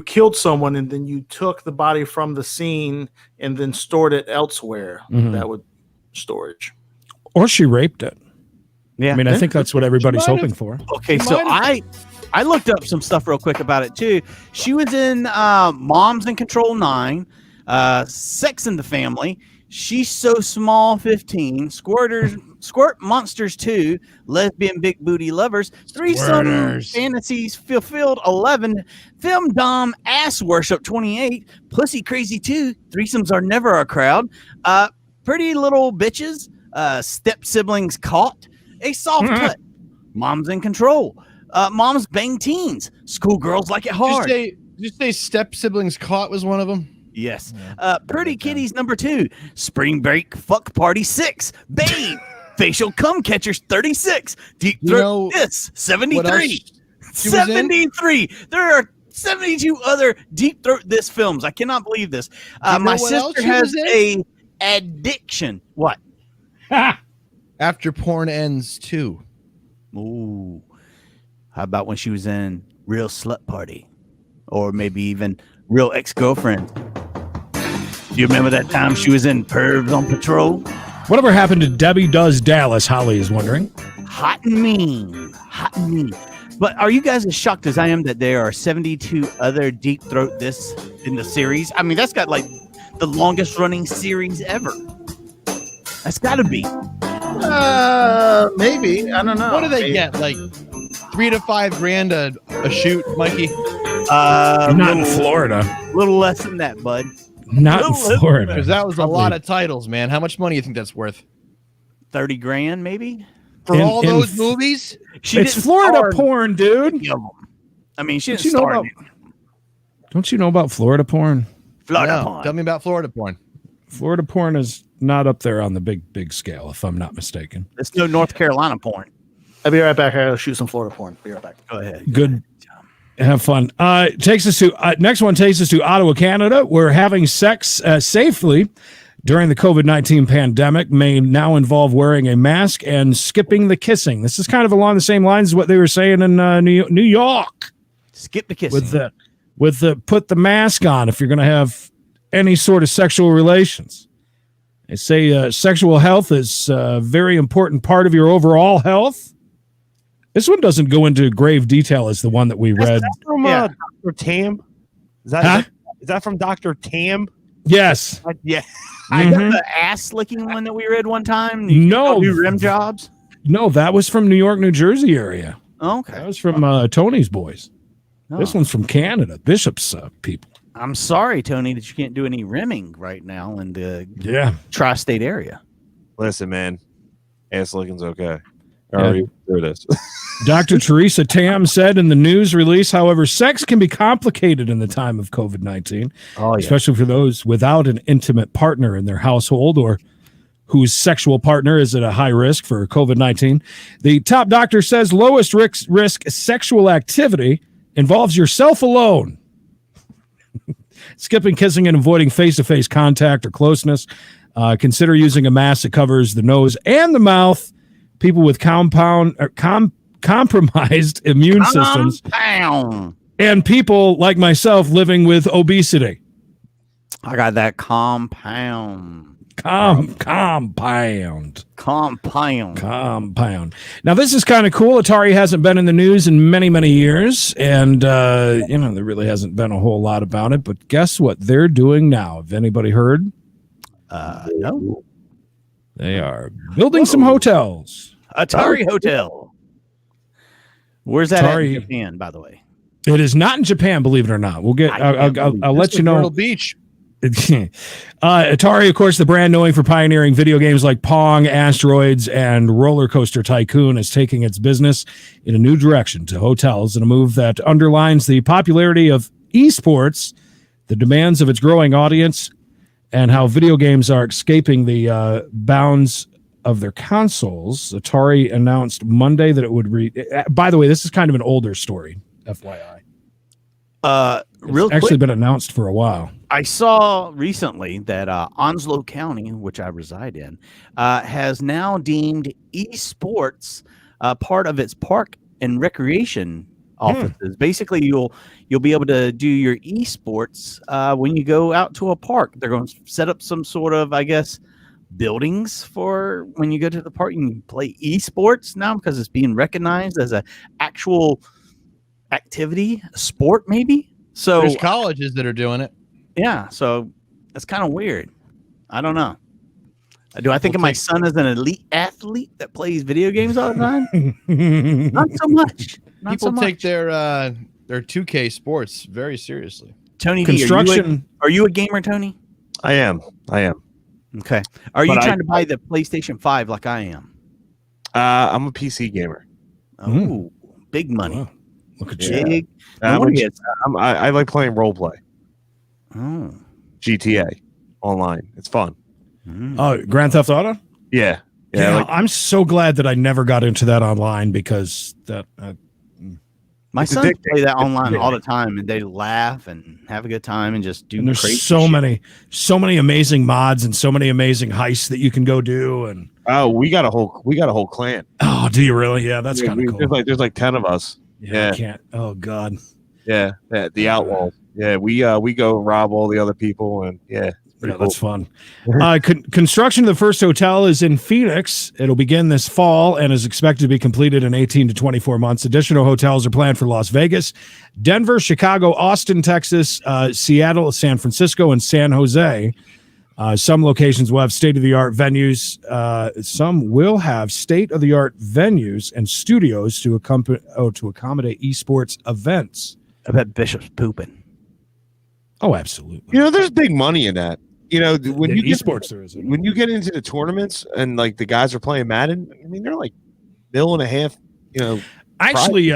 killed someone and then you took the body from the scene and then stored it elsewhere, that would storage. Or she raped it. Yeah, I mean, I think that's what everybody's hoping for. Okay, so I looked up some stuff real quick about it too. She was in Moms in Control 9, Sex in the Family, She's So Small 15, Squirt Monsters 2, Lesbian Big Booty Lovers, Threesome Fantasies Fulfilled 11, Film Dom Ass Worship 28, Pussy Crazy 2, Threesomes Are Never a Crowd, Pretty Little Bitches, Step Siblings Caught, A Soft Cut, Moms in Control, Moms Bang Teens, Schoolgirls Like It Hard. Did you say Step Siblings Caught was one of them? Yes. Pretty Kitties number 2, Spring Break Fuck Party 6, Babe, Facial Cum Catchers 36, Deep Throat This 73. 73. There are 72 other Deep Throat This films. I cannot believe this. My sister has a addiction. What? After Porn Ends 2. Ooh. How about when she was in Real Slut Party? Or maybe even Real Ex-Girlfriend? Do you remember that time she was in Pervs on Patrol? Whatever happened to Debbie Does Dallas, Holly is wondering. Hot and mean. Hot and mean. But are you guys as shocked as I am that there are 72 other Deep Throat This in the series? I mean, that's got like the longest running series ever. That's got to be. Maybe. I don't know. What do they get? Like $3 to $5 grand a shoot, Mikey? Not in Florida. A little less than that, bud. Not in Florida. Because that was a lot of titles, man. How much money do you think that's worth? 30 grand, maybe? For all those movies? It's Florida porn, dude. I mean, she didn't star in it. Don't you know about Florida porn? Florida porn. Tell me about Florida porn. Florida porn is not up there on the big scale, if I'm not mistaken. It's no North Carolina porn. I'll be right back. I gotta shoot some Florida porn. Be right back. Go ahead. Good. Have fun. Takes us to next one. Takes us to Ottawa, Canada. Where having sex safely during the COVID-19 pandemic may now involve wearing a mask and skipping the kissing. This is kind of along the same lines as what they were saying in New York. Skip the kissing. With the put the mask on if you're going to have any sort of sexual relations. They say sexual health is a very important part of your overall health. This one doesn't go into grave detail as the one that we read. Is that from Dr. Tam? Is that from Dr. Tam? Yes. Yeah. I got the ass licking one that we read one time. No. Do rim jobs. No, that was from New York, New Jersey area. Okay. That was from Tony's boys. This one's from Canada, Bishop's people. I'm sorry, Tony, that you can't do any rimming right now in the tri-state area. Listen, man, ass licking's okay. Already through this. Dr. Teresa Tam said in the news release, however, sex can be complicated in the time of COVID-19, especially for those without an intimate partner in their household or whose sexual partner is at a high risk for COVID-19. The top doctor says lowest risk sexual activity involves yourself alone. Skipping, kissing, and avoiding face-to-face contact or closeness. Consider using a mask that covers the nose and the mouth. People with compromised immune systems, and people like myself living with obesity. I got that compound. Compound. Compound. Now, this is kind of cool. Atari hasn't been in the news in many, many years, and there really hasn't been a whole lot about it. But guess what they're doing now? Have anybody heard? No. They are building some hotels. Atari Hotel. Where's that at in Japan, by the way? It is not in Japan, believe it or not. We'll get. I'll let you know. Myrtle Beach. Atari, of course, the brand knowing for pioneering video games like Pong, Asteroids, and Roller Coaster Tycoon, is taking its business in a new direction to hotels in a move that underlines the popularity of esports, the demands of its growing audience, and how video games are escaping the bounds of their consoles. Atari announced Monday that it would by the way, this is kind of an older story, FYI. It's actually been announced for a while. I saw recently that Onslow County, which I reside in, has now deemed esports part of its park and recreation offices. Basically, you'll be able to do your esports when you go out to a park. They're going to set up some sort of, I guess, buildings for when you go to the park. You can play esports now because it's being recognized as an actual activity, sport, maybe. So there's colleges that are doing it. Yeah, so that's kind of weird. I don't know. Do I think of my son as an elite athlete that plays video games all the time? Not so much. People take their 2K sports very seriously. Tony, construction. Are you a gamer, Tony? I am. Okay. Are you trying to buy the PlayStation 5 like I am? I'm a PC gamer. Oh, big money. Wow. Look at you. Big. I like playing role play. Oh. GTA online. It's fun. Oh, Grand Theft Auto? Yeah. I'm so glad that I never got into that online because that. My sons play that online all the time, and they laugh and have a good time and just do. And there's crazy so shit. many amazing mods and so many amazing heists that you can go do. And we got a whole clan. Oh, do you really? Yeah, that's kind of cool. There's like 10 of us. Yeah, I can't. Oh God. Yeah, the outlaws. Yeah, we go rob all the other people, and that's fun. Construction of the first hotel is in Phoenix. It'll begin this fall and is expected to be completed in 18 to 24 months. Additional hotels are planned for Las Vegas, Denver, Chicago, Austin, Texas, Seattle, San Francisco, and San Jose. Some locations will have state-of-the-art venues. Some will have state-of-the-art venues and studios to accommodate esports events. I bet Bishop's pooping. Oh, absolutely. There's big money in that. When you get esports, there is. When you get into the tournaments and like the guys are playing Madden, I mean, they're like $1.5 million. Actually,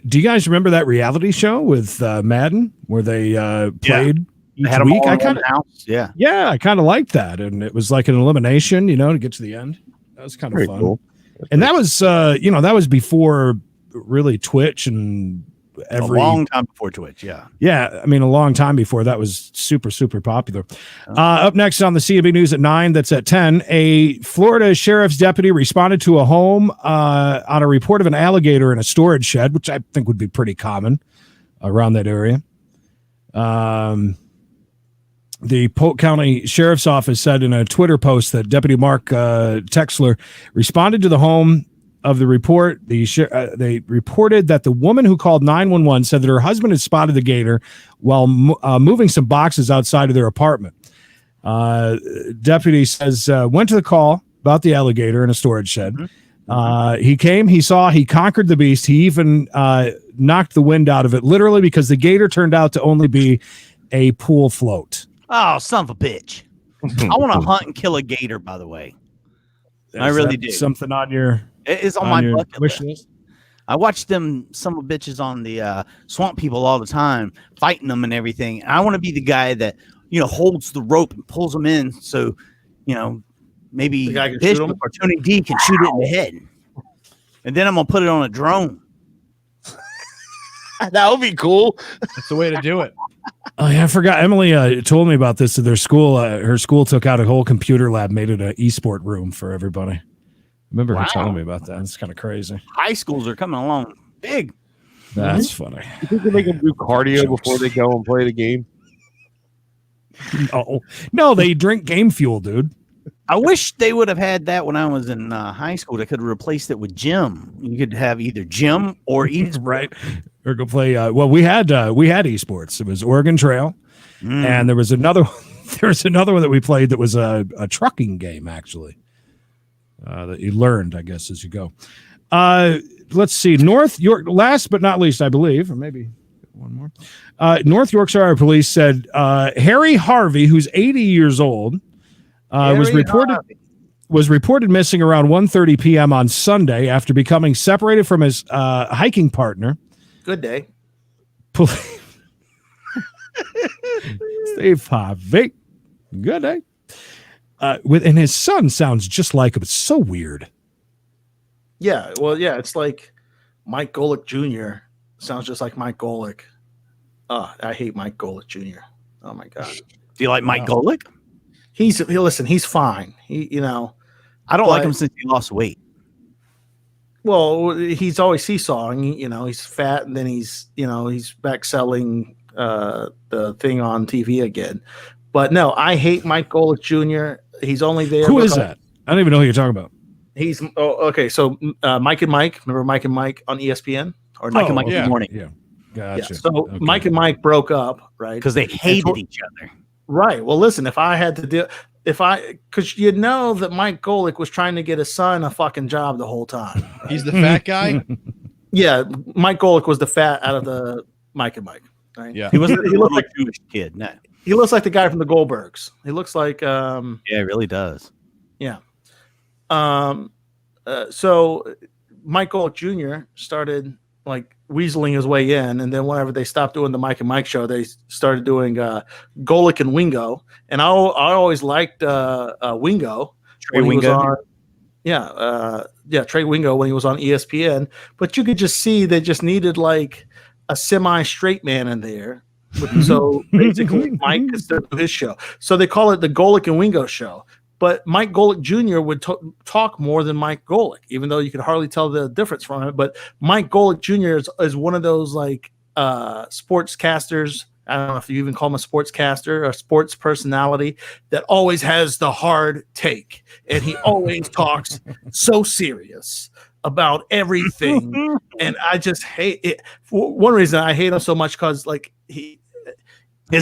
do you guys remember that reality show with Madden where they played each week? I kind of liked that, and it was like an elimination, to get to the end. That was kind of fun. Cool. And that was, that was before really Twitch and a long time before Twitch. Yeah. I mean, a long time before that was super, super popular. Up next on the CNB News at 9, that's at 10, a Florida sheriff's deputy responded to a home on a report of an alligator in a storage shed, which I think would be pretty common around that area. The Polk County Sheriff's Office said in a Twitter post that Deputy Mark Texler responded to the home of the report. They reported that the woman who called 911 said that her husband had spotted the gator while moving some boxes outside of their apartment. Deputy says went to the call about the alligator in a storage shed. He came, he saw, he conquered the beast. He even knocked the wind out of it, literally, because the gator turned out to only be a pool float. Oh, son of a bitch. I want to hunt and kill a gator, by the way. I really do. Something on your It's on my your bucket wish list. I watch them, some of bitches on the swamp people all the time, fighting them and everything. And I want to be the guy that, holds the rope and pulls them in. So, maybe Bishop or Tony D can shoot it in the head. And then I'm going to put it on a drone. That would be cool. That's the way to do it. Oh yeah, I forgot. Emily told me about this at their school. Her school took out a whole computer lab, made it an esport room for everybody. Remember her telling me about that? It's kind of crazy. High schools are coming along big. That's funny. You think they make them do cardio before they go and play the game? No, they drink game fuel, dude. I wish they would have had that when I was in high school. They could have replaced it with gym. You could have either gym or esports. Right. Or go play. We had esports. It was Oregon Trail, and there was another one that we played that was a trucking game, actually, that you learned, I guess, as you go. Let's see. North York, last but not least, I believe, or maybe one more. North Yorkshire Police said Harry Harvey, who's 80 years old, was reported missing around 1:30 p.m. on Sunday after becoming separated from his hiking partner. Good day. Steve Harvey. Good day. And his son sounds just like him. It's so weird. Yeah, well, yeah, it's like Mike Golick Jr. sounds just like Mike Golick. I hate Mike Golick Jr. Oh my god. Do you like Mike Golick? He's fine. I don't like him since he lost weight. Well, he's always seesawing. He's fat, and then he's back selling the thing on TV again. But no, I hate Mike Golick Jr. He's only there. Who is that? I don't even know who you're talking about. He's okay. So Mike and Mike, remember Mike and Mike on ESPN or Mike and Mike in the morning? Yeah, gotcha. Yeah. So okay. Mike and Mike broke up, right? Because they hated each other. Right. Well, listen, if I had to do, because that Mike Golick was trying to get his son a fucking job the whole time. Right? He's the fat guy. Yeah, Mike Golick was the fat out of the Mike and Mike. Right? Yeah, he looked like a Jewish kid. No. He looks like the guy from the Goldbergs. He looks like yeah, it really does. Yeah. So Mike Golick Jr. started like weaseling his way in, and then whenever they stopped doing the Mike and Mike show, they started doing Golick and Wingo. And I always liked Wingo. Trey Wingo. Trey Wingo when he was on ESPN. But you could just see they just needed like a semi-straight man in there. So basically, Mike could still do his show. So they call it the Golick and Wingo show. But Mike Golick Jr. would talk more than Mike Golick, even though you could hardly tell the difference from it. But Mike Golick Jr. is one of those like sportscasters. I don't know if you even call him a sportscaster or a sports personality that always has the hard take. And he always talks so serious about everything. And I just hate it. For one reason I hate him so much because like his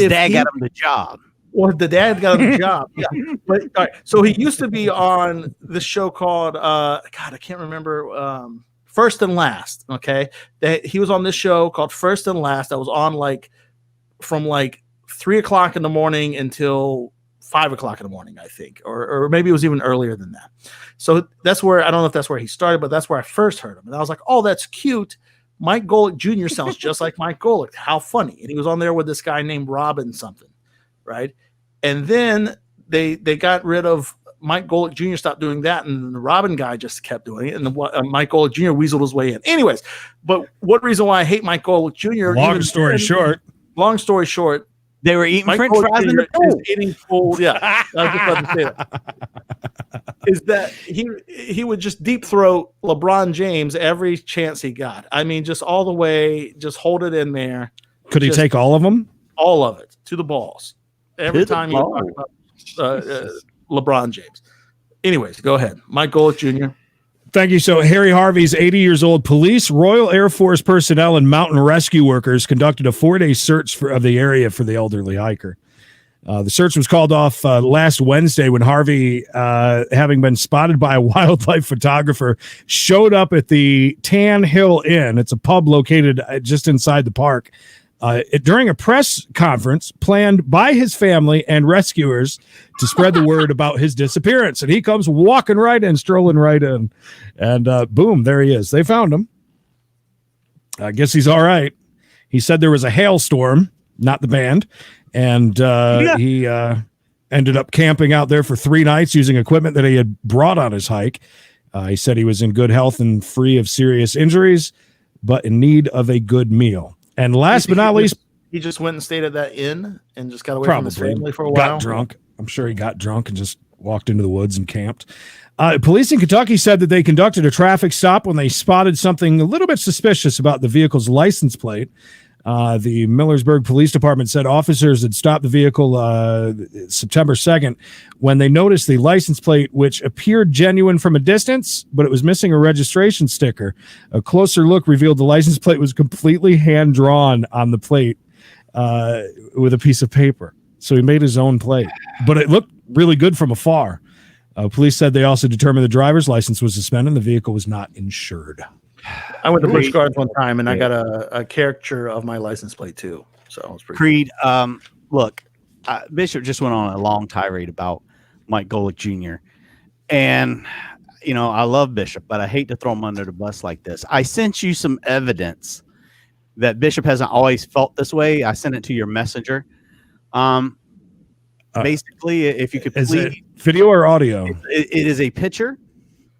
dad got him the job. Well, the dad got him a job. Yeah. But, all right. So he used to be on this show called I can't remember. First and Last. Okay. He was on this show called First and Last. That was on like from like 3 o'clock in the morning until 5 o'clock in the morning, I think. Or maybe it was even earlier than that. So that's where I don't know if that's where he started, but that's where I first heard him. And I was like, oh, that's cute. Mike Golick Jr. sounds just like Mike Golick. How funny. And he was on there with this guy named Robin something. Right. And then they got rid of Mike Golick Jr. stopped doing that, and the Robin guy just kept doing it, and Mike Golick Jr. weaseled his way in. Anyways, but what reason why I hate Mike Golick Jr. Long story short, they were eating Mike French Golick fries in the Jr. pool. is eating full. Yeah, I was just about to say that. Is that he would just deep throat LeBron James every chance he got. I mean, just all the way, just hold it in there. Could he take all of them? All of it to the balls. Every time you talk about LeBron James. Anyways, go ahead. Mike Golick Jr. Thank you. So Harry Harvey's 80 years old. Police, Royal Air Force personnel, and mountain rescue workers conducted a 4-day search of the area for the elderly hiker. The search was called off last Wednesday when Harvey, having been spotted by a wildlife photographer, showed up at the Tan Hill Inn. It's a pub located just inside the park. During a press conference planned by his family and rescuers to spread the word about his disappearance. And he comes walking right in, strolling right in. And boom, there he is. They found him. I guess he's all right. He said there was a hailstorm, not the band. And he ended up camping out there for 3 nights using equipment that he had brought on his hike. He said he was in good health and free of serious injuries, but in need of a good meal. And last but not least, he just went and stayed at that inn and just got away from his family for a while. Got drunk. I'm sure he got drunk and just walked into the woods and camped. Police in Kentucky said that they conducted a traffic stop when they spotted something a little bit suspicious about the vehicle's license plate. The Millersburg Police Department said officers had stopped the vehicle September 2nd when they noticed the license plate, which appeared genuine from a distance, but it was missing a registration sticker. A closer look revealed the license plate was completely hand-drawn on the plate with a piece of paper. So he made his own plate, but it looked really good from afar. Police said they also determined the driver's license was suspended and the vehicle was not insured. I went to Busch Gardens one time and I got a caricature of my license plate too. So it was pretty Creed, look, Bishop just went on a long tirade about Mike Golick Jr. And, you know, I love Bishop, but I hate to throw him under the bus like this. I sent you some evidence that Bishop hasn't always felt this way. I sent it to your messenger. Basically, if you could please. Is it video or audio? It is a picture.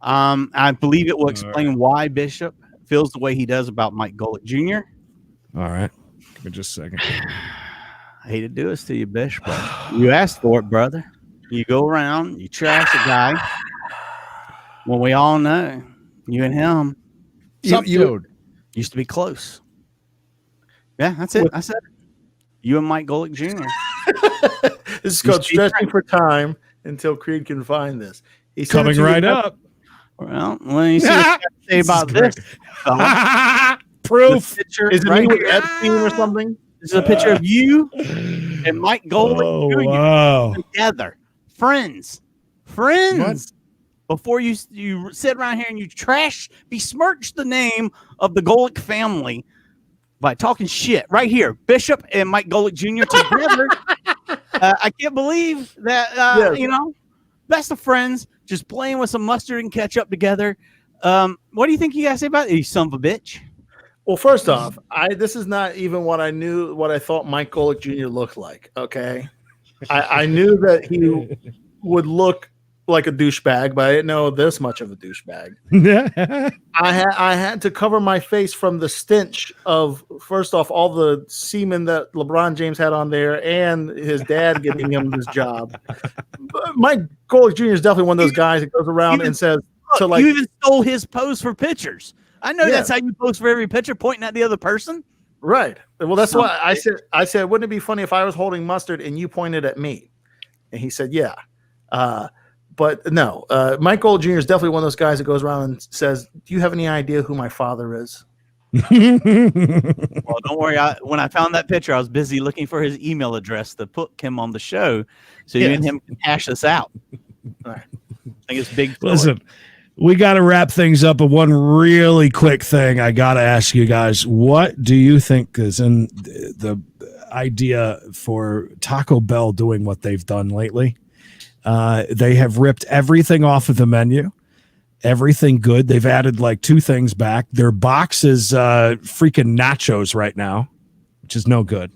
I believe it will explain why Bishop feels the way he does about Mike Golick Jr. All right. Give me just a second. I hate to do this to you, Bish, but you asked for it, brother. You go around, you trash a guy. Well, we all know you and him you used to be close. Yeah, that's it. I said it. You and Mike Golick Jr. This is called stretching for time until Creed can find this. He's coming right up. Well, let me see what you have to say about this. Proof. Is it me with Epstein or something? This is a picture of you and Mike Golick Jr. together. Friends. What? Before you sit around here and you besmirch the name of the Golick family by talking shit right here. Bishop and Mike Golick Jr. together. I can't believe that, you know, best of friends, just playing with some mustard and ketchup together. What do you think you guys say about it, you son of a bitch? Well, first off, this is not even what I thought Mike Golick Jr. looked like. Okay. I knew that he would look like a douchebag, but I didn't know this much of a douchebag. I had to cover my face from the stench of, first off, all the semen that LeBron James had on there and his dad giving him this job. But Mike Golick Jr. is definitely one of those guys that goes around and says, "So like, you even stole his pose for pictures." I know that's how you pose for every picture, pointing at the other person. Right. Well, that's why I said, wouldn't it be funny if I was holding mustard and you pointed at me? And he said, yeah. But no, Mike Golick Jr. is definitely one of those guys that goes around and says, do you have any idea who my father is? Well, don't worry. When I found that picture, I was busy looking for his email address to put him on the show so you and him can hash this out. All right. I think it's big. Listen, we got to wrap things up. But one really quick thing I got to ask you guys, what do you think is in the idea for Taco Bell doing what they've done lately? They have ripped everything off of the menu, everything good. They've added like 2 things back. Their box is freaking nachos right now, which is no good.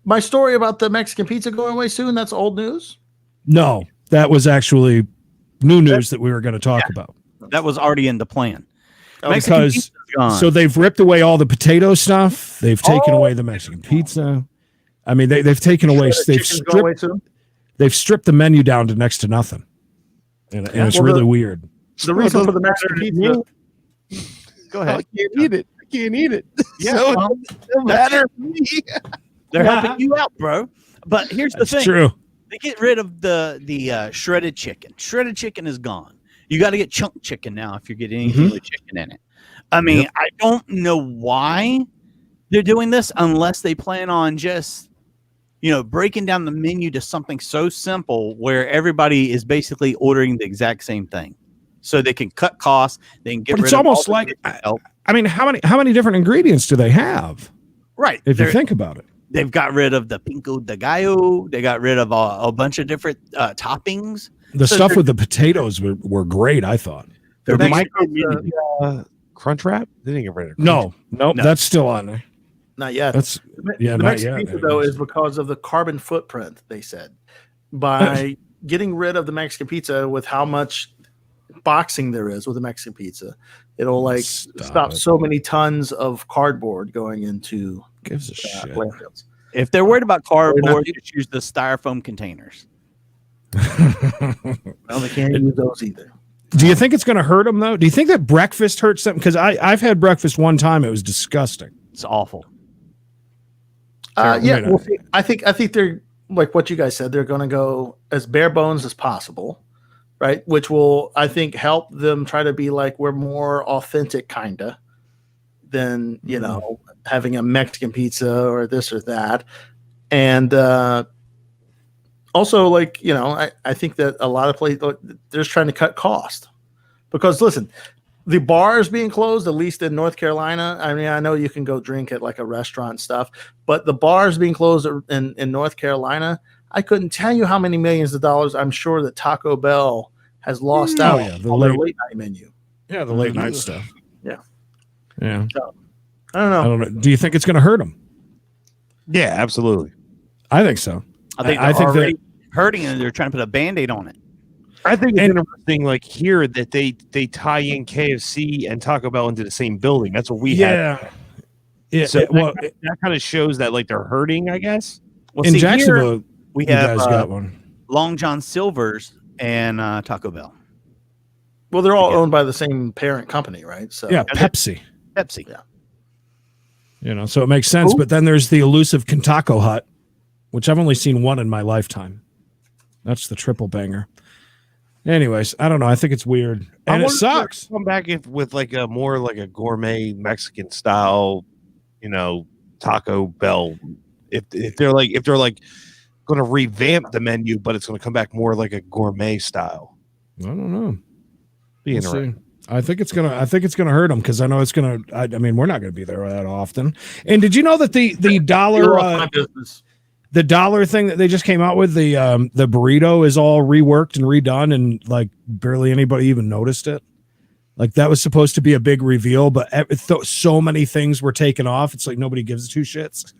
My story about the Mexican pizza going away soon, that's old news? No, that was actually new news that we were going to talk about. That was already in the plan. Because so they've ripped away all the potato stuff. They've taken away the Mexican pizza. I mean, they've taken away. They've stripped the menu down to next to nothing, and it's really weird. The reason for the Mexican pizza. Go ahead. I can't eat it. Yeah, So well, it doesn't matter. they're helping you out, bro. But here's the thing: true. They get rid of the shredded chicken. Shredded chicken is gone. You got to get chunk chicken now if you're getting anything with chicken in it. I mean, I don't know why they're doing this unless they plan on just, breaking down the menu to something so simple where everybody is basically ordering the exact same thing, so they can cut costs. They can get. But it's rid of almost all the like, help. I mean, how many different ingredients do they have? Right. If you think about it, they've got rid of the pico de gallo. They got rid of a bunch of different toppings. The stuff with the potatoes were great, I thought. The Crunch Wrap? They didn't get rid of it. No, that's still on there. Not yet. That's the not Mexican yet. pizza, though, is because of the carbon footprint, they said. By getting rid of the Mexican pizza with how much boxing there is with the Mexican pizza, it'll stop so many tons of cardboard going into gives a shit. landfills. If they're worried about cardboard, just use the styrofoam containers. Well, they can't use those either. Do you think it's going to hurt them though? Do you think that breakfast hurts them? Because I've had breakfast one time. It was disgusting. It's awful. Yeah, we'll see. I think they're like what you guys said. They're going to go as bare bones as possible, right? Which will, I think, help them try to be like we're more authentic, kinda, than having a Mexican pizza or this or that. And also, I think that a lot of places they're just trying to cut cost because listen. The bars being closed, at least in North Carolina. I mean, I know you can go drink at like a restaurant and stuff, but the bars being closed in North Carolina, I couldn't tell you how many millions of dollars I'm sure that Taco Bell has lost out on their late night menu. Yeah, the late night stuff. Yeah. Yeah. So, I don't know. Do you think it's going to hurt them? Yeah, absolutely. I think so. I think they're already hurting and they're trying to put a Band-Aid on it. I think it's interesting, like here, that they tie in KFC and Taco Bell into the same building. That's what we have. Yeah. So that kind of shows that like they're hurting, I guess. Well, in Jacksonville, we you have guys got one. Long John Silver's and Taco Bell. Well, they're all owned by the same parent company, right? So yeah, Pepsi. Yeah. So it makes sense. Ooh. But then there's the elusive Kentucky Hut, which I've only seen one in my lifetime. That's the triple banger. Anyways, I don't know. I think it's weird, and it sucks. Come back with like a more like a gourmet Mexican style, Taco Bell. If they're like going to revamp the menu, but it's going to come back more like a gourmet style. I don't know. Be interesting. I think it's gonna hurt them because I know it's gonna. I mean, we're not gonna be there that often. And did you know that the dollar? The dollar thing that they just came out with, the burrito is all reworked and redone, and like barely anybody even noticed it. Like that was supposed to be a big reveal, but so many things were taken off. It's like nobody gives two shits.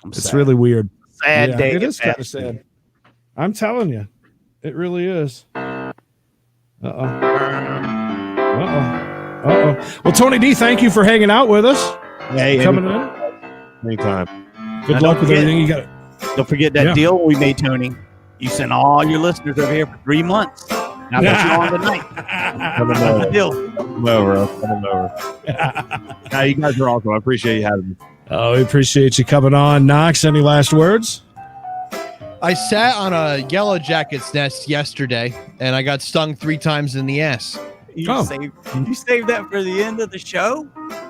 It's really weird. Sad day. It is kind of sad. I'm telling you, it really is. Uh-oh. Well, Tony D, thank you for hanging out with us. Hey, coming in. Anytime. Good luck with everything you got. Don't forget that deal we made, Tony. You sent all your listeners over here for 3 months. Now that you're on tonight. Coming over. Deal. Coming over. Now, you guys are awesome. I appreciate you having me. Oh, we appreciate you coming on. Knox, any last words? I sat on a yellow jacket's nest yesterday, and I got stung 3 times in the ass. You saved that for the end of the show?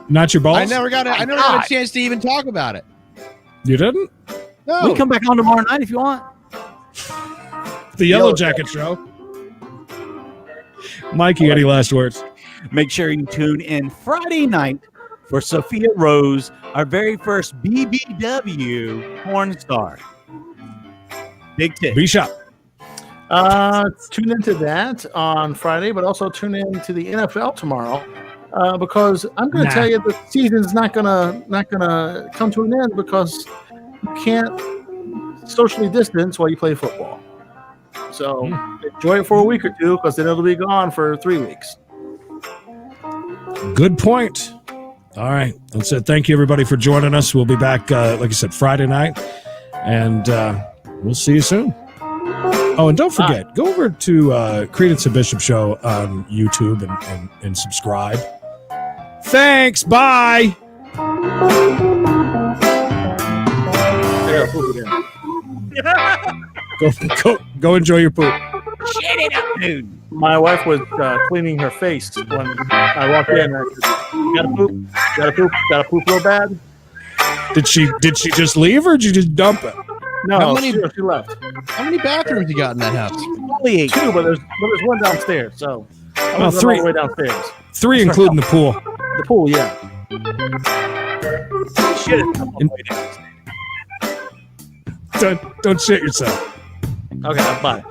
Not your balls? I never got a chance to even talk about it. You didn't? No. We can come back on tomorrow night if you want. The Yellow Jacket Show. Mikey, any last words? Make sure you tune in Friday night for Sophia Rose, our very first BBW porn star. Big tip. B-Shop. Tune into that on Friday, but also tune in to the NFL tomorrow. Because I'm going to tell you the season's not gonna come to an end because you can't socially distance while you play football. So enjoy it for a week or two because then it'll be gone for 3 weeks. Good point. All right. That's it. Thank you, everybody, for joining us. We'll be back, like I said, Friday night, and we'll see you soon. Oh, and don't forget, go over to Creedence and Bishop Show on YouTube and subscribe. Thanks. Bye. Go enjoy your poop. Shut it up, dude. My wife was cleaning her face when I walked in. I said, "You gotta poop? Gotta poop real bad?" Did she just leave, or did you just dump it? No, How many- she left. How many bathrooms you got in that house? Only 8. 2, but there's one downstairs. So I was 3 all the way downstairs. 3, including the pool. The pool, yeah. Shit. Don't shit yourself. Okay, bye.